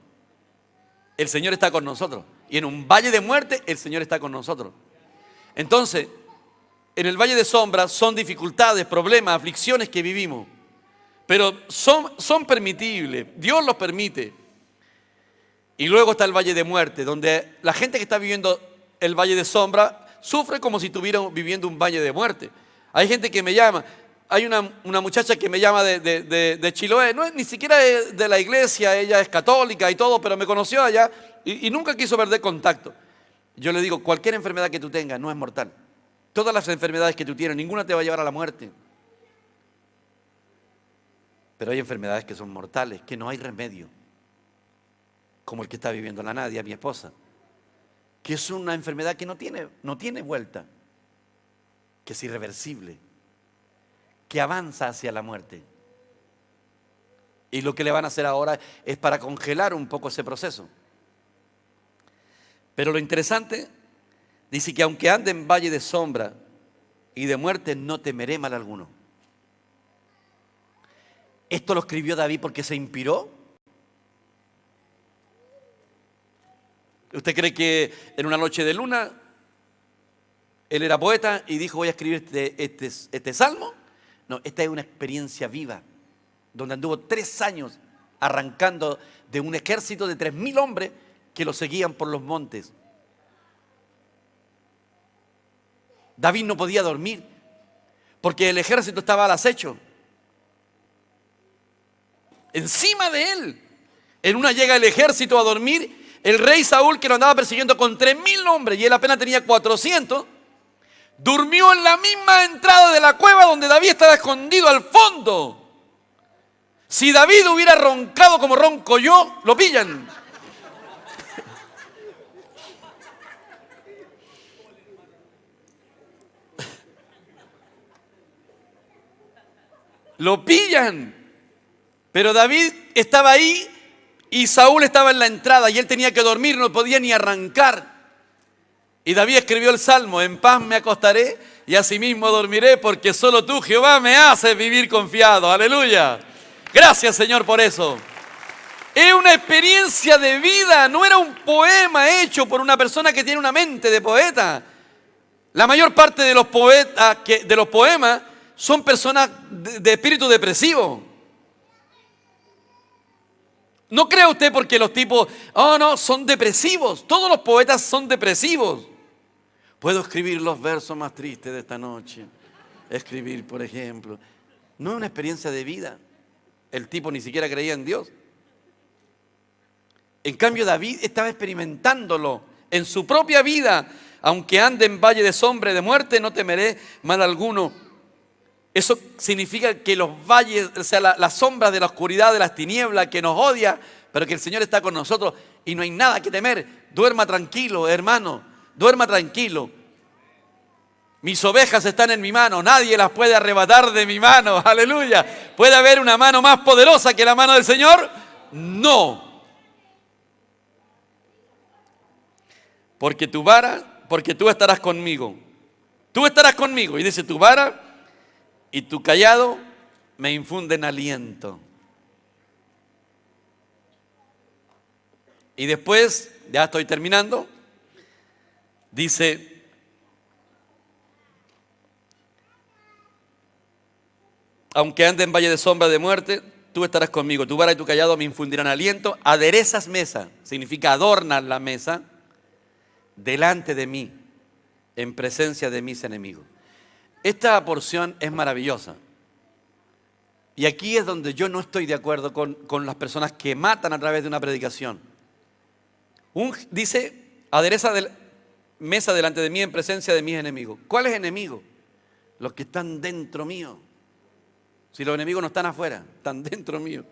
El Señor está con nosotros. Y en un valle de muerte, el Señor está con nosotros. Entonces, en el valle de sombra son dificultades, problemas, aflicciones que vivimos. Pero son permitibles. Dios los permite. Y luego está el valle de muerte, donde la gente que está viviendo el valle de sombra sufre como si estuviera viviendo un valle de muerte. Hay gente que me llama. Hay una muchacha que me llama de Chiloé. No es ni siquiera de la iglesia, ella es católica y todo, pero me conoció allá y nunca quiso perder contacto. Yo le digo, cualquier enfermedad que tú tengas no es mortal. Todas las enfermedades que tú tienes, ninguna te va a llevar a la muerte. Pero hay enfermedades que son mortales, que no hay remedio. Como el que está viviendo la Nadia, mi esposa. Que es una enfermedad que no tiene vuelta. Que es irreversible. Que avanza hacia la muerte. Y lo que le van a hacer ahora es para congelar un poco ese proceso. Pero lo interesante, dice que aunque ande en valle de sombra y de muerte, no temeré mal alguno. Esto lo escribió David porque se inspiró. ¿Usted cree que en una noche de luna él era poeta y dijo voy a escribir este salmo? No, esta es una experiencia viva, donde anduvo 3 años arrancando de un ejército de 3.000 hombres que lo seguían por los montes. David no podía dormir porque el ejército estaba al acecho. Encima de él, en una llega el ejército a dormir, el rey Saúl que lo andaba persiguiendo con 3.000 hombres y él apenas tenía 400, durmió en la misma entrada de la cueva donde David estaba escondido al fondo. Si David hubiera roncado como ronco yo, lo pillan. Lo pillan. Pero David estaba ahí y Saúl estaba en la entrada y él tenía que dormir, no podía ni arrancar. Y David escribió el salmo, en paz me acostaré y asimismo dormiré porque solo tú, Jehová, me haces vivir confiado. Aleluya. Gracias, Señor, por eso. Es una experiencia de vida, no era un poema hecho por una persona que tiene una mente de poeta. La mayor parte de los poetas, de los poemas, son personas de espíritu depresivo. No crea usted porque los tipos, no, son depresivos. Todos los poetas son depresivos. Puedo escribir los versos más tristes de esta noche. Escribir, por ejemplo. No es una experiencia de vida. El tipo ni siquiera creía en Dios. En cambio, David estaba experimentándolo en su propia vida. Aunque ande en valle de sombra y de muerte, no temeré mal alguno. Eso significa que los valles, o sea, la sombra de la oscuridad, de las tinieblas, que nos odia, pero que el Señor está con nosotros y no hay nada que temer. Duerma tranquilo, hermano, duerma tranquilo. Mis ovejas están en mi mano, nadie las puede arrebatar de mi mano, aleluya. ¿Puede haber una mano más poderosa que la mano del Señor? No. Porque tu vara, porque tú estarás conmigo. Tú estarás conmigo. Y dice, tu vara y tu cayado me infunden aliento. Y después, ya estoy terminando, dice, Aunque ande en valle de sombra de muerte, tú estarás conmigo. Tu vara y tu callado me infundirán aliento. Aderezas mesa, significa adornas la mesa, delante de mí, en presencia de mis enemigos. Esta porción es maravillosa. Y aquí es donde yo no estoy de acuerdo con las personas que matan a través de una predicación. Dice, adereza mesa delante de mí en presencia de mis enemigos. ¿Cuáles enemigos? Los que están dentro mío. Si los enemigos no están afuera, están dentro mío.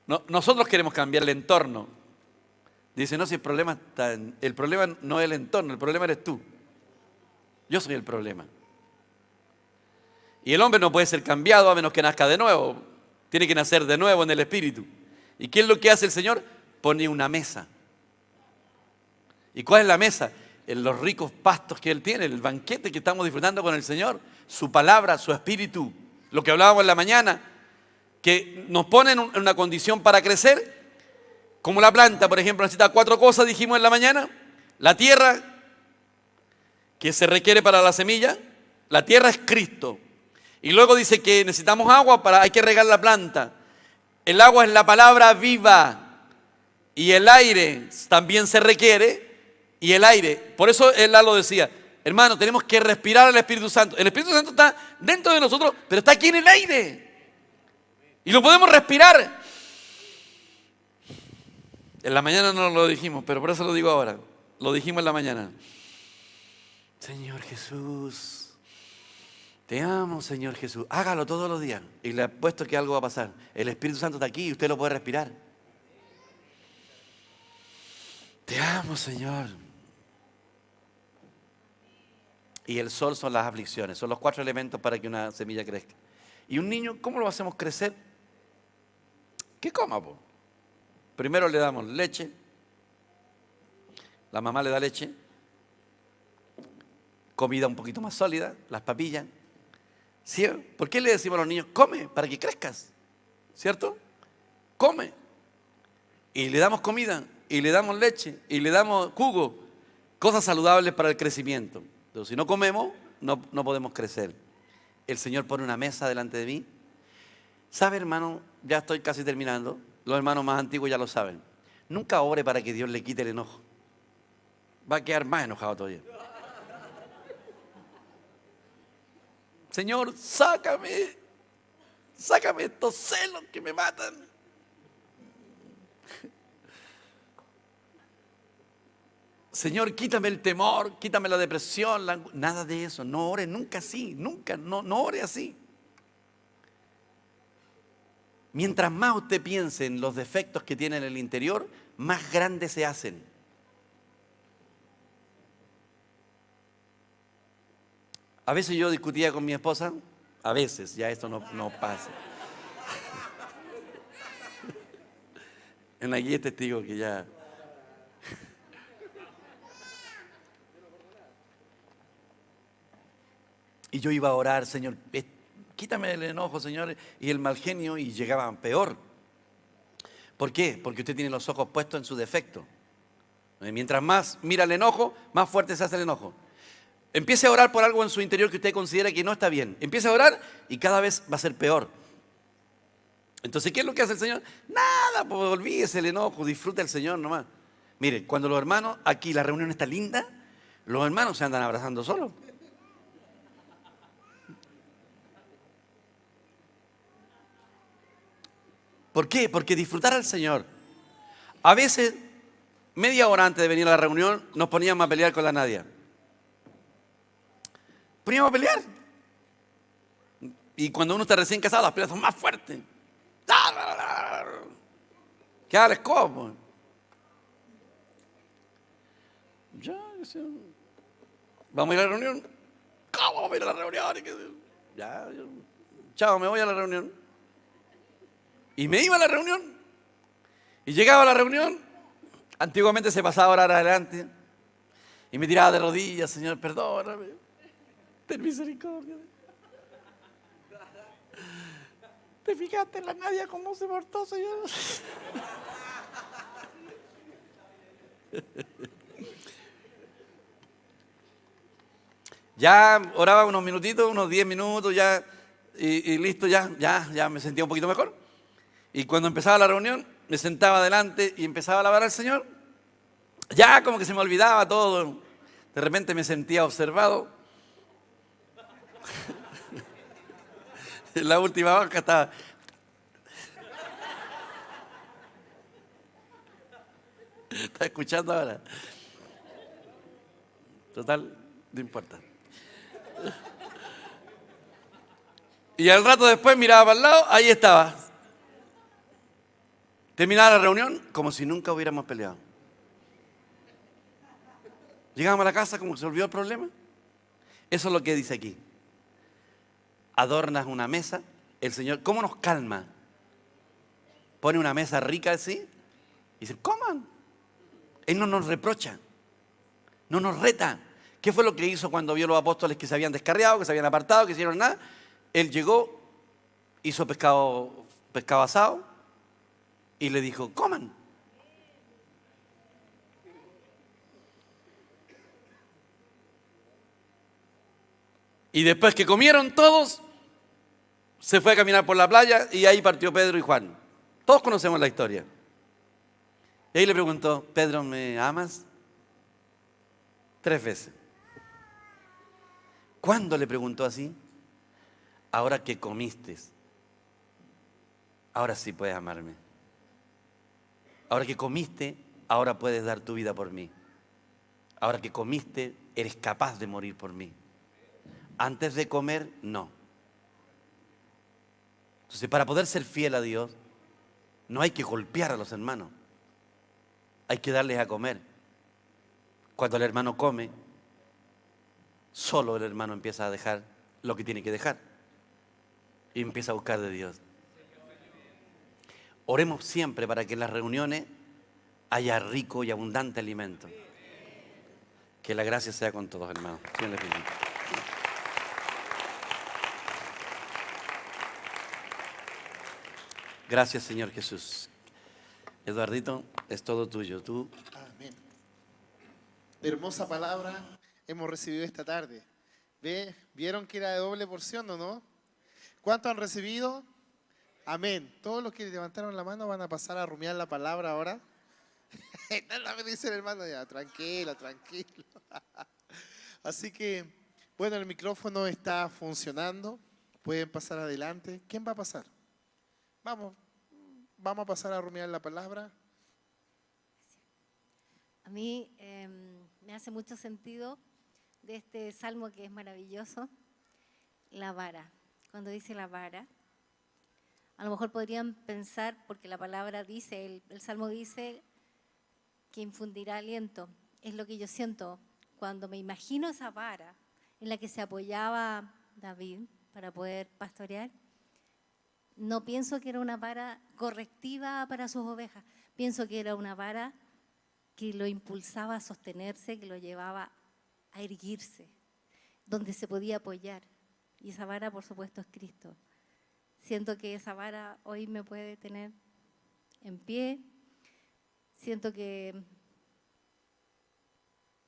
No, nosotros queremos cambiar el entorno. Dice, no, si el problema no es el entorno, el problema eres tú. Yo soy el problema. Y el hombre no puede ser cambiado a menos que nazca de nuevo. Tiene que nacer de nuevo en el Espíritu. ¿Y qué es lo que hace el Señor? Pone una mesa. ¿Y cuál es la mesa? En los ricos pastos que Él tiene, el banquete que estamos disfrutando con el Señor, su palabra, su Espíritu, lo que hablábamos en la mañana, que nos pone en una condición para crecer, como la planta, por ejemplo, necesita 4 cosas, dijimos en la mañana: la tierra, que se requiere para la semilla, la tierra es Cristo, y luego dice que necesitamos agua, hay que regar la planta, el agua es la palabra viva, y el aire también se requiere. Y el aire, por eso él lo decía, hermano, tenemos que respirar al Espíritu Santo. El Espíritu Santo está dentro de nosotros, pero está aquí en el aire. Y lo podemos respirar. En la mañana no lo dijimos, pero por eso lo digo ahora. Lo dijimos en la mañana. Señor Jesús, te amo, Señor Jesús. Hágalo todos los días. Y le apuesto que algo va a pasar. El Espíritu Santo está aquí y usted lo puede respirar. Te amo, Señor. Y el sol son las aflicciones, son los 4 elementos para que una semilla crezca. Y un niño, ¿cómo lo hacemos crecer? Que coma, po. Primero le damos leche, la mamá le da leche, comida un poquito más sólida, las papillas. ¿Sí? ¿Por qué le decimos a los niños, come para que crezcas? ¿Cierto? Come. Y le damos comida, y le damos leche, y le damos jugo, cosas saludables para el crecimiento. Pero si no comemos, no podemos crecer. El Señor pone una mesa delante de mí. ¿Sabe, hermano? Ya estoy casi terminando. Los hermanos más antiguos ya lo saben. Nunca ore para que Dios le quite el enojo. Va a quedar más enojado todavía. Señor, sácame estos celos que me matan. Señor, quítame el temor, quítame la depresión, nada de eso. No ore nunca así, nunca, no ore así. Mientras más usted piense en los defectos que tiene en el interior, más grandes se hacen. A veces yo discutía con mi esposa, a veces, ya esto no pasa. En la guía testigo que ya... Y yo iba a orar, Señor, quítame el enojo, Señor, y el mal genio, y llegaban peor. ¿Por qué? Porque usted tiene los ojos puestos en su defecto. Mientras más mira el enojo, más fuerte se hace el enojo. Empiece a orar por algo en su interior que usted considera que no está bien. Empiece a orar y cada vez va a ser peor. Entonces, ¿qué es lo que hace el Señor? Nada, pues olvídese el enojo, disfruta el Señor nomás. Mire, cuando los hermanos, aquí la reunión está linda, los hermanos se andan abrazando solos. ¿Por qué? Porque disfrutar al Señor. A veces, media hora antes de venir a la reunión, nos poníamos a pelear con la Nadia. Poníamos a pelear. Y cuando uno está recién casado, las peleas son más fuertes. ¿Qué haces, cómo? Ya, ¿vamos a ir a la reunión? ¿Cómo vamos a ir a la reunión? Ya, chao, me voy a la reunión. Y me iba a la reunión. Y llegaba a la reunión. Antiguamente se pasaba a orar adelante. Y me tiraba de rodillas, Señor, perdóname. Ten misericordia. ¿Te fijaste en la Nadia cómo se portó, Señor? Ya oraba unos minutitos, unos 10 minutos, ya, y listo, ya me sentía un poquito mejor. Y cuando empezaba la reunión, me sentaba adelante y empezaba a alabar al Señor. Ya como que se me olvidaba todo. De repente me sentía observado. En la última banca estaba. ¿Está escuchando ahora? Total, no importa. Y al rato después miraba para el lado, ahí estaba. Terminaba la reunión como si nunca hubiéramos peleado. Llegamos a la casa como que se olvidó el problema. Eso es lo que dice aquí. Adornas una mesa, el Señor, ¿cómo nos calma? Pone una mesa rica así y dice, coman. Él no nos reprocha, no nos reta. ¿Qué fue lo que hizo cuando vio a los apóstoles que se habían descarriado, que se habían apartado, que hicieron nada? Él llegó, hizo pescado asado y le dijo, coman. Y después que comieron todos, se fue a caminar por la playa y ahí partió Pedro y Juan. Todos conocemos la historia. Y ahí le preguntó, Pedro, ¿me amas? 3 veces. ¿Cuándo le preguntó así? Ahora que comiste, ahora sí puedes amarme. Ahora que comiste, ahora puedes dar tu vida por mí. Ahora que comiste, eres capaz de morir por mí. Antes de comer, no. Entonces, para poder ser fiel a Dios, no hay que golpear a los hermanos. Hay que darles a comer. Cuando el hermano come, solo el hermano empieza a dejar lo que tiene que dejar. Y empieza a buscar de Dios. Oremos siempre para que en las reuniones haya rico y abundante alimento. Que la gracia sea con todos, hermanos. Dios les bendiga. Gracias, Señor Jesús. Eduardito, es todo tuyo. Tú. Amén. Hermosa palabra hemos recibido esta tarde. ¿Vieron que era de doble porción o no? ¿Cuántos han recibido? Amén. Todos los que levantaron la mano van a pasar a rumiar la palabra ahora. Me dice el hermano, ya, tranquilo, tranquilo. Así que, bueno, el micrófono está funcionando. Pueden pasar adelante. ¿Quién va a pasar? Vamos a pasar a rumiar la palabra. A mí me hace mucho sentido de este salmo que es maravilloso, la vara. Cuando dice la vara, a lo mejor podrían pensar, porque la palabra dice, el salmo dice que infundirá aliento. Es lo que yo siento cuando me imagino esa vara en la que se apoyaba David para poder pastorear. No pienso que era una vara correctiva para sus ovejas, pienso que era una vara que lo impulsaba a sostenerse, que lo llevaba a erguirse, donde se podía apoyar. Y esa vara, por supuesto, es Cristo. Siento que esa vara hoy me puede tener en pie. Siento que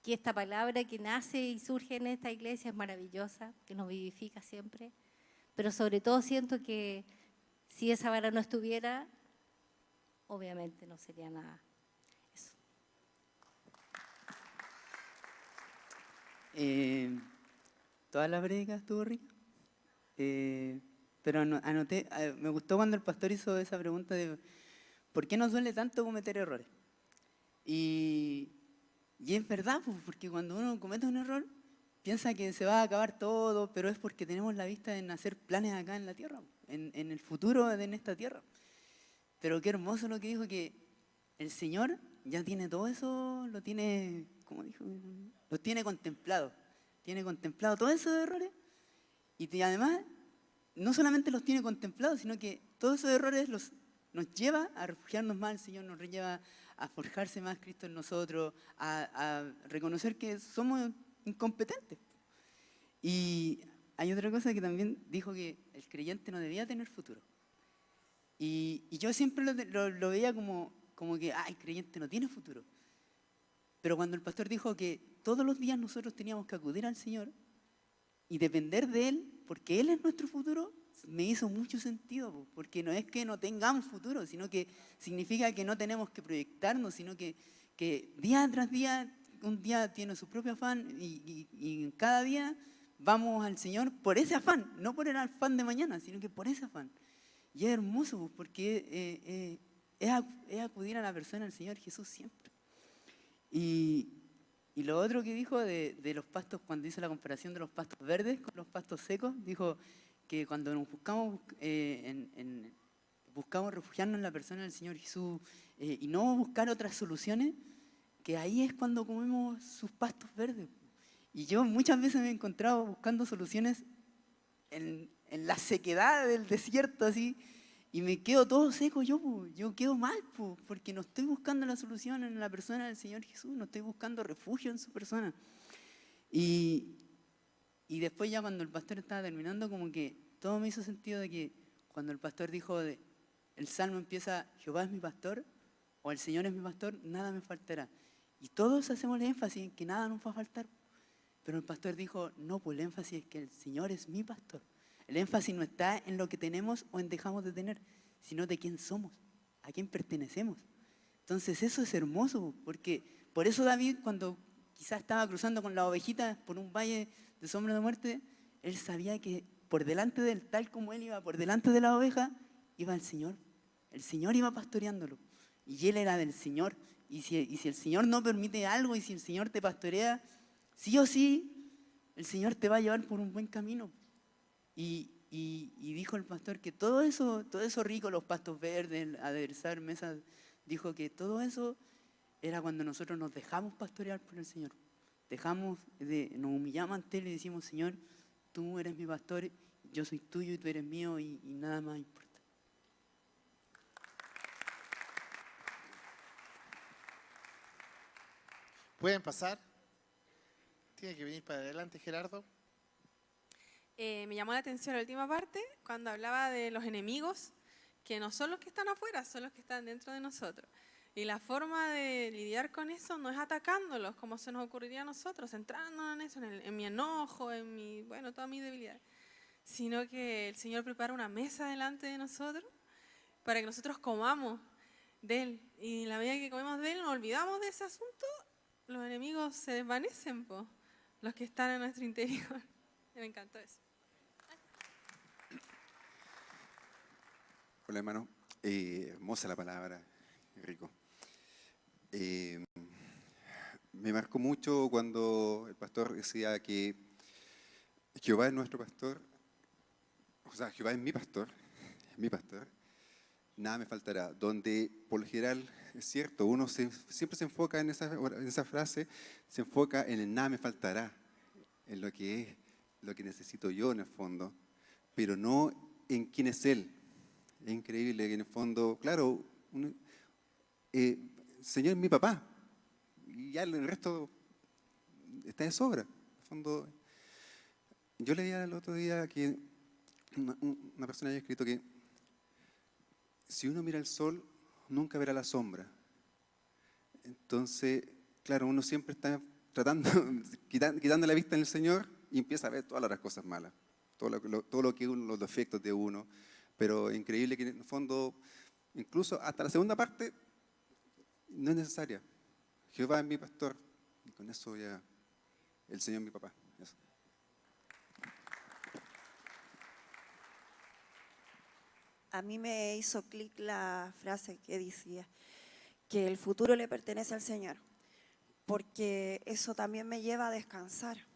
esta palabra que nace y surge en esta iglesia es maravillosa, que nos vivifica siempre. Pero sobre todo siento que si esa vara no estuviera, obviamente no sería nada. Eso. Toda la prédica estuvo rica, pero anoté, me gustó cuando el pastor hizo esa pregunta de ¿por qué nos duele tanto cometer errores? Y es verdad, pues, porque cuando uno comete un error, piensa que se va a acabar todo, pero es porque tenemos la vista en hacer planes acá en la tierra, en el futuro en esta tierra. Pero qué hermoso lo que dijo, que el Señor ya tiene todo eso, lo tiene, ¿cómo dijo? Lo tiene contemplado todos esos errores, y además no solamente los tiene contemplados, sino que todos esos errores nos lleva a refugiarnos más al Señor, nos lleva a forjarse más Cristo en nosotros, a reconocer que somos incompetentes. Y hay otra cosa que también dijo, que el creyente no debía tener futuro. Y yo siempre lo veía como que el creyente no tiene futuro. Pero cuando el pastor dijo que todos los días nosotros teníamos que acudir al Señor, y depender de Él, porque Él es nuestro futuro, me hizo mucho sentido, po, porque no es que no tengamos futuro, sino que significa que no tenemos que proyectarnos, sino que día tras día, un día tiene su propio afán y cada día vamos al Señor por ese afán, no por el afán de mañana, sino que por ese afán. Y es hermoso, po, porque es acudir a la persona del Señor Jesús siempre. Y lo otro que dijo de los pastos, cuando hizo la comparación de los pastos verdes con los pastos secos, dijo que cuando nos buscamos refugiarnos en la persona del Señor Jesús y no buscar otras soluciones, que ahí es cuando comemos sus pastos verdes. Y yo muchas veces me he encontrado buscando soluciones en la sequedad del desierto, así, y me quedo todo seco yo quedo mal, porque no estoy buscando la solución en la persona del Señor Jesús, no estoy buscando refugio en su persona. Y después ya cuando el pastor estaba terminando, como que todo me hizo sentido de que cuando el pastor dijo, el salmo empieza, Jehová es mi pastor, o el Señor es mi pastor, nada me faltará. Y todos hacemos el énfasis en que nada nos va a faltar. Pero el pastor dijo, no, pues el énfasis es que el Señor es mi pastor. El énfasis no está en lo que tenemos o en dejamos de tener, sino de quién somos, a quién pertenecemos. Entonces eso es hermoso, porque por eso David, cuando quizás estaba cruzando con las ovejitas por un valle de sombra de muerte, él sabía que por delante de él, tal como él iba por delante de la oveja, iba el Señor. El Señor iba pastoreándolo. Y él era del Señor. Y si el Señor no permite algo, y si el Señor te pastorea, sí o sí, el Señor te va a llevar por un buen camino. Y dijo el pastor que todo eso rico, los pastos verdes, aderezar mesas, dijo que todo eso era cuando nosotros nos dejamos pastorear por el Señor. Nos humillamos ante Él y decimos, Señor, tú eres mi pastor, yo soy tuyo y tú eres mío y nada más importa. ¿Pueden pasar? Tiene que venir para adelante, Gerardo. Me llamó la atención la última parte, cuando hablaba de los enemigos, que no son los que están afuera, son los que están dentro de nosotros. Y la forma de lidiar con eso no es atacándolos, como se nos ocurriría a nosotros, centrándonos en eso, en mi enojo, toda mi debilidad, sino que el Señor prepara una mesa delante de nosotros para que nosotros comamos de Él. Y en la medida que comemos de Él, nos olvidamos de ese asunto, los enemigos se desvanecen, los que están en nuestro interior. Me encantó eso. Hola, hermano. Hermosa la palabra, rico. Me marcó mucho cuando el pastor decía que Jehová es nuestro pastor, o sea, Jehová es mi pastor, nada me faltará. Donde, por lo general, es cierto, uno siempre se enfoca en esa frase, se enfoca en el nada me faltará, en lo que es, lo que necesito yo en el fondo, pero no en quién es Él. Es increíble que en el fondo, claro, Señor es mi papá, y ya el resto está de sobra. En el fondo, yo leía el otro día que una persona había escrito que si uno mira el sol, nunca verá la sombra. Entonces, claro, uno siempre está tratando, quitando la vista en el Señor y empieza a ver todas las cosas malas, todo lo que los defectos de uno. Pero increíble que en el fondo, incluso hasta la segunda parte, no es necesaria. Jehová es mi pastor, y con eso ya, el Señor es mi papá. Eso. A mí me hizo clic la frase que decía que el futuro le pertenece al Señor, porque eso también me lleva a descansar.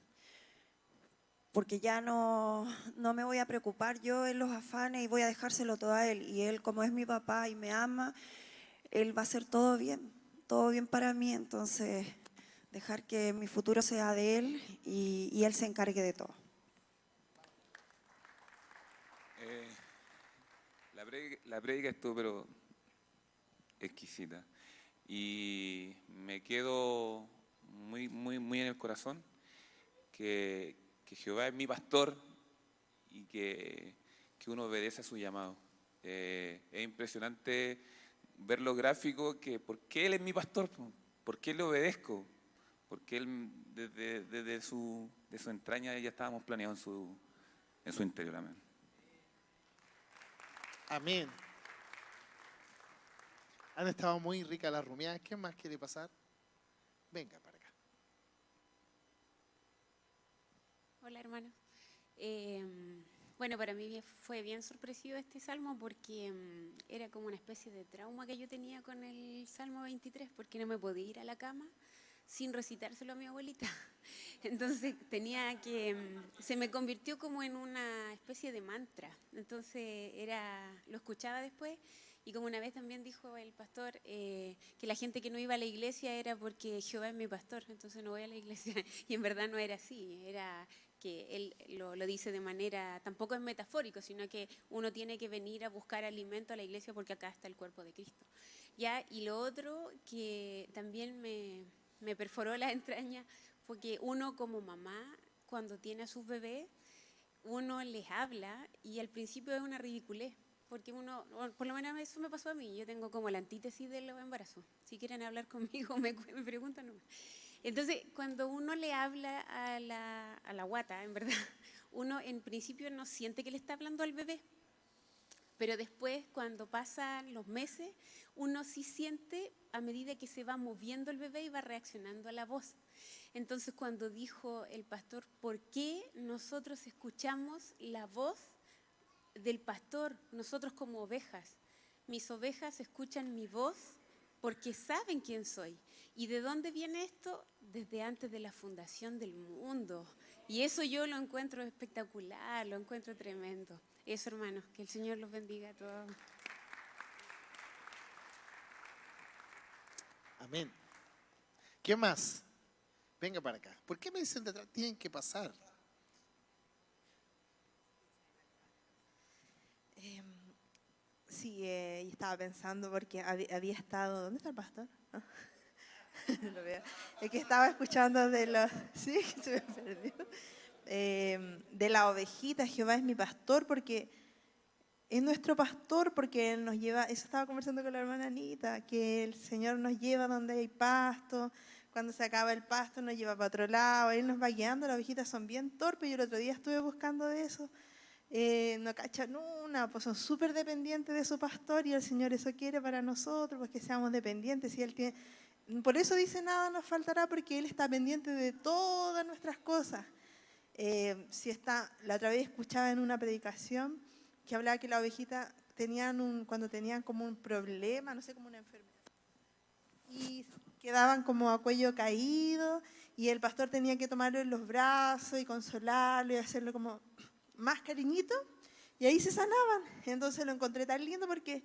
Porque ya no me voy a preocupar yo en los afanes y voy a dejárselo todo a Él. Y Él, como es mi papá y me ama, Él va a hacer todo bien para mí. Entonces, dejar que mi futuro sea de Él y Él se encargue de todo. La prédica estuvo pero exquisita y me quedo muy en el corazón que Jehová es mi pastor y que uno obedece a su llamado. Es impresionante ver lo gráfico, que ¿por qué Él es mi pastor? ¿Por qué le obedezco? Porque Él desde su entraña ya estábamos planeados en su interior. Amén. Amén. Han estado muy ricas las rumiadas. ¿Qué más quiere pasar? Venga para acá. Hola, hermanos. Bueno, para mí fue bien sorpresivo este salmo porque era como una especie de trauma que yo tenía con el Salmo 23, porque no me podía ir a la cama sin recitárselo a mi abuelita. Entonces se me convirtió como en una especie de mantra. Entonces lo escuchaba después, y como una vez también dijo el pastor, que la gente que no iba a la iglesia era porque Jehová es mi pastor, entonces no voy a la iglesia. Y en verdad no era así, era que él lo dice de manera, tampoco es metafórico, sino que uno tiene que venir a buscar alimento a la iglesia porque acá está el cuerpo de Cristo. ¿Ya? Y lo otro que también me perforó la entraña fue que uno como mamá, cuando tiene a sus bebés, uno les habla y al principio es una ridiculez, porque uno, por lo menos eso me pasó a mí, yo tengo como la antítesis del embarazo. Si quieren hablar conmigo, me preguntan nomás. Entonces, cuando uno le habla a la guata, en verdad, uno en principio no siente que le está hablando al bebé, pero después, cuando pasan los meses, uno sí siente a medida que se va moviendo el bebé y va reaccionando a la voz. Entonces, cuando dijo el pastor, ¿por qué nosotros escuchamos la voz del pastor, nosotros como ovejas? Mis ovejas escuchan mi voz porque saben quién soy. ¿Y de dónde viene esto? Desde antes de la fundación del mundo. Y eso yo lo encuentro espectacular, lo encuentro tremendo. Eso, hermanos, que el Señor los bendiga a todos. Amén. ¿Qué más? Venga para acá. ¿Por qué me dicen de atrás? Tienen que pasar. Sí, y estaba pensando porque había estado... ¿Dónde está el pastor? ¿No? No lo veo. Es que estaba escuchando de los... Sí, se me perdió. De la ovejita, Jehová es mi pastor, porque es nuestro pastor, porque Él nos lleva... Eso estaba conversando con la hermana Anita, que el Señor nos lleva donde hay pasto. Cuando se acaba el pasto nos lleva para otro lado. Él nos va guiando. Las ovejitas son bien torpes. Yo el otro día estuve buscando de eso. No cachan una, pues son súper dependientes de su pastor, y el Señor eso quiere para nosotros, pues que seamos dependientes. Y Él tiene, por eso dice, nada nos faltará, porque Él está pendiente de todas nuestras cosas. La otra vez escuchaba en una predicación que hablaba que las ovejitas cuando tenían como un problema, no sé, como una enfermedad, y quedaban como a cuello caído, y el pastor tenía que tomarlo en los brazos y consolarlo y hacerlo como más cariñito, y ahí se sanaban. Entonces lo encontré tan lindo, porque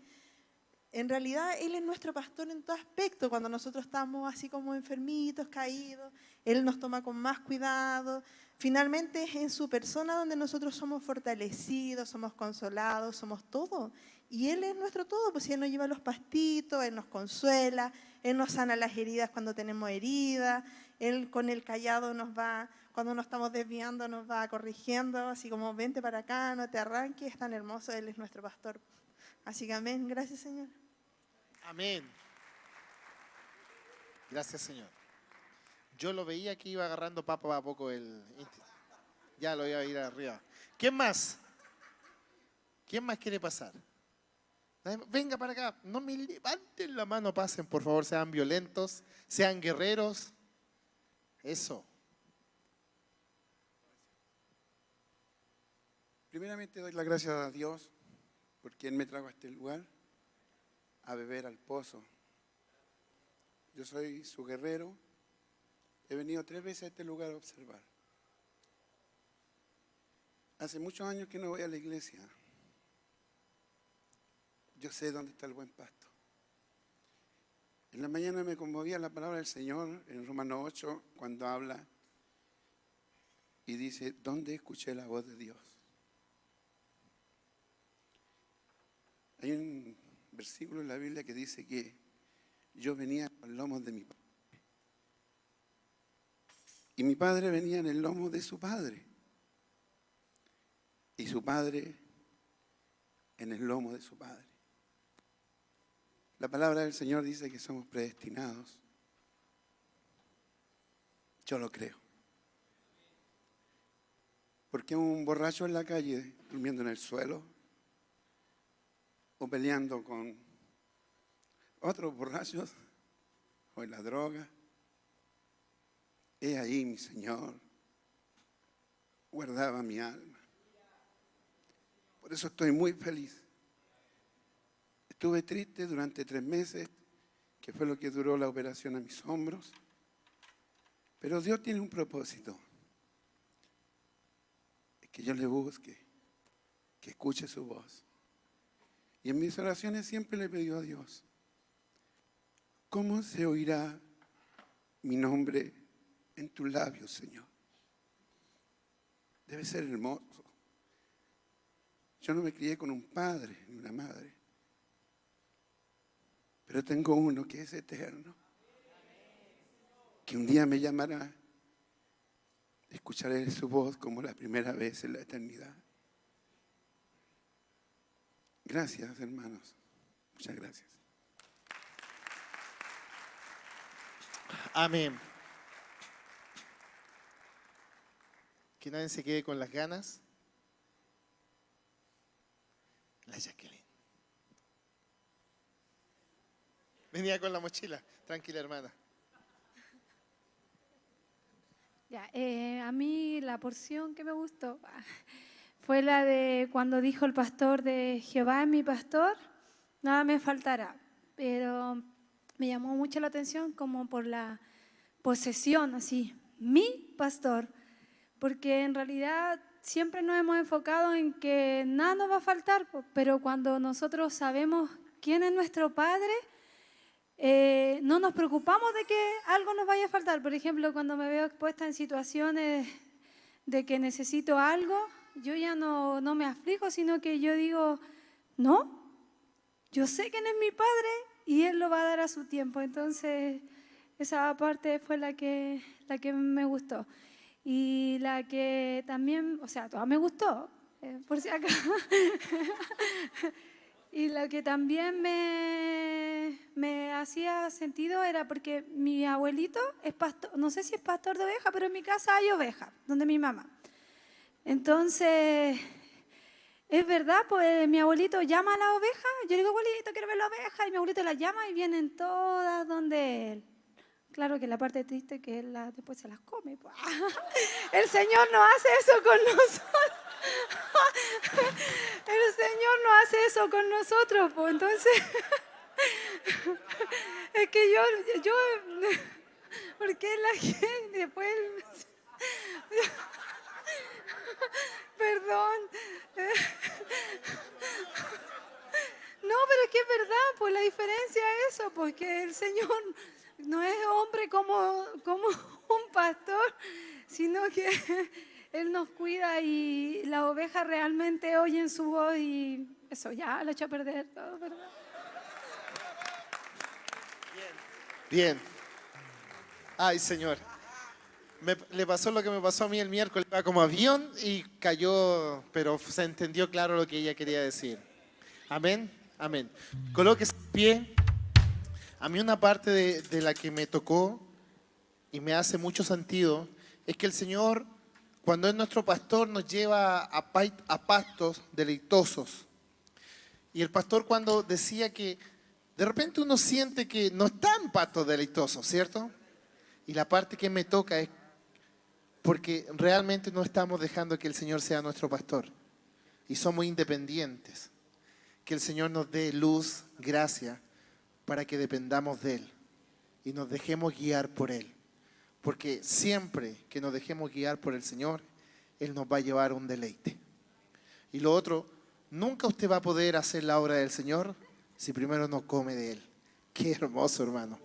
en realidad Él es nuestro pastor en todo aspecto. Cuando nosotros estamos así como enfermitos, caídos, Él nos toma con más cuidado. Finalmente es en su persona donde nosotros somos fortalecidos, somos consolados, somos todo. Y Él es nuestro todo, pues Él nos lleva los pastitos, Él nos consuela, Él nos sana las heridas cuando tenemos heridas, Él con el callado nos va, cuando nos estamos desviando, nos va corrigiendo, así como vente para acá, no te arranques, es tan hermoso, Él es nuestro pastor. Así que amén, gracias Señor. Amén. Gracias Señor. Yo lo veía que iba agarrando papo a poco ya lo iba a ir arriba. ¿Quién más? ¿Quién más quiere pasar? Venga para acá, no me levanten la mano, pasen, por favor, sean violentos, sean guerreros. Eso. Primeramente doy las gracias a Dios por quien me trajo a este lugar, a beber al pozo. Yo soy su guerrero, he venido 3 veces a este lugar a observar. Hace muchos años que no voy a la iglesia. Yo sé dónde está el buen pasto. En la mañana me conmovía la palabra del Señor en Romanos 8, cuando habla y dice, ¿dónde escuché la voz de Dios? Hay un versículo en la Biblia que dice que yo venía con los lomos de mi padre. Y mi padre venía en el lomo de su padre. Y su padre en el lomo de su padre. La palabra del Señor dice que somos predestinados. Yo lo creo. ¿Por qué un borracho en la calle durmiendo en el suelo? O peleando con otros borrachos o en la droga. He ahí mi Señor guardaba mi alma. Por eso estoy muy feliz. Estuve triste durante 3 meses, que fue lo que duró la operación a mis hombros. Pero Dios tiene un propósito. Es que yo le busque, que escuche su voz. Y en mis oraciones siempre le he pedido a Dios, ¿cómo se oirá mi nombre en tus labios, Señor? Debe ser hermoso. Yo no me crié con un padre ni una madre, pero tengo uno que es eterno, que un día me llamará. Escucharé su voz como la primera vez en la eternidad. Gracias, hermanos. Muchas gracias. Amén. Que nadie se quede con las ganas. La Jacqueline. Venía con la mochila. Tranquila, hermana. Ya, a mí la porción que me gustó fue la de cuando dijo el pastor de Jehová es mi pastor, nada me faltará. Pero me llamó mucho la atención como por la posesión, así, mi pastor, porque en realidad siempre nos hemos enfocado en que nada nos va a faltar, pero cuando nosotros sabemos quién es nuestro Padre, no nos preocupamos de que algo nos vaya a faltar. Por ejemplo, cuando me veo expuesta en situaciones de que necesito algo, yo ya no me aflijo, sino que yo digo, no, yo sé quién es mi Padre y Él lo va a dar a su tiempo. Entonces, esa parte fue la que me gustó. Y la que también, o sea, toda me gustó, por si acaso. Y lo que también me hacía sentido era porque mi abuelito es pastor, no sé si es pastor de ovejas, pero en mi casa hay ovejas, donde mi mamá. Entonces, es verdad, pues mi abuelito llama a la oveja, yo le digo, abuelito, quiero ver la oveja, y mi abuelito la llama y vienen todas donde él. Claro que la parte triste es que él después se las come. Pues. El Señor no hace eso con nosotros. El Señor no hace eso con nosotros, pues entonces es que yo porque la gente después perdón no, pero es que es verdad, pues la diferencia es eso, porque el Señor no es hombre como un pastor, sino que Él nos cuida y las ovejas realmente oyen su voz y eso ya lo echa a perder todo, ¿verdad? Bien. Ay, Señor. Le pasó lo que me pasó a mí el miércoles. Iba como avión y cayó, pero se entendió claro lo que ella quería decir. Amén. Amén. Colóquese en pie. A mí una parte de la que me tocó y me hace mucho sentido es que el Señor, cuando es nuestro pastor, nos lleva a pastos deleitosos. Y el pastor cuando decía que de repente uno siente que no está en pastos deleitosos, ¿cierto? Y la parte que me toca es porque realmente no estamos dejando que el Señor sea nuestro pastor. Y somos independientes. Que el Señor nos dé luz, gracia, para que dependamos de Él. Y nos dejemos guiar por Él. Porque siempre que nos dejemos guiar por el Señor, Él nos va a llevar a un deleite. Y lo otro, nunca usted va a poder hacer la obra del Señor si primero no come de Él. Qué hermoso, hermano.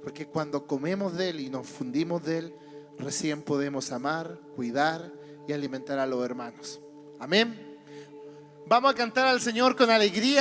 Porque cuando comemos de Él y nos fundimos de Él, recién podemos amar, cuidar y alimentar a los hermanos. Amén. Vamos a cantar al Señor con alegría.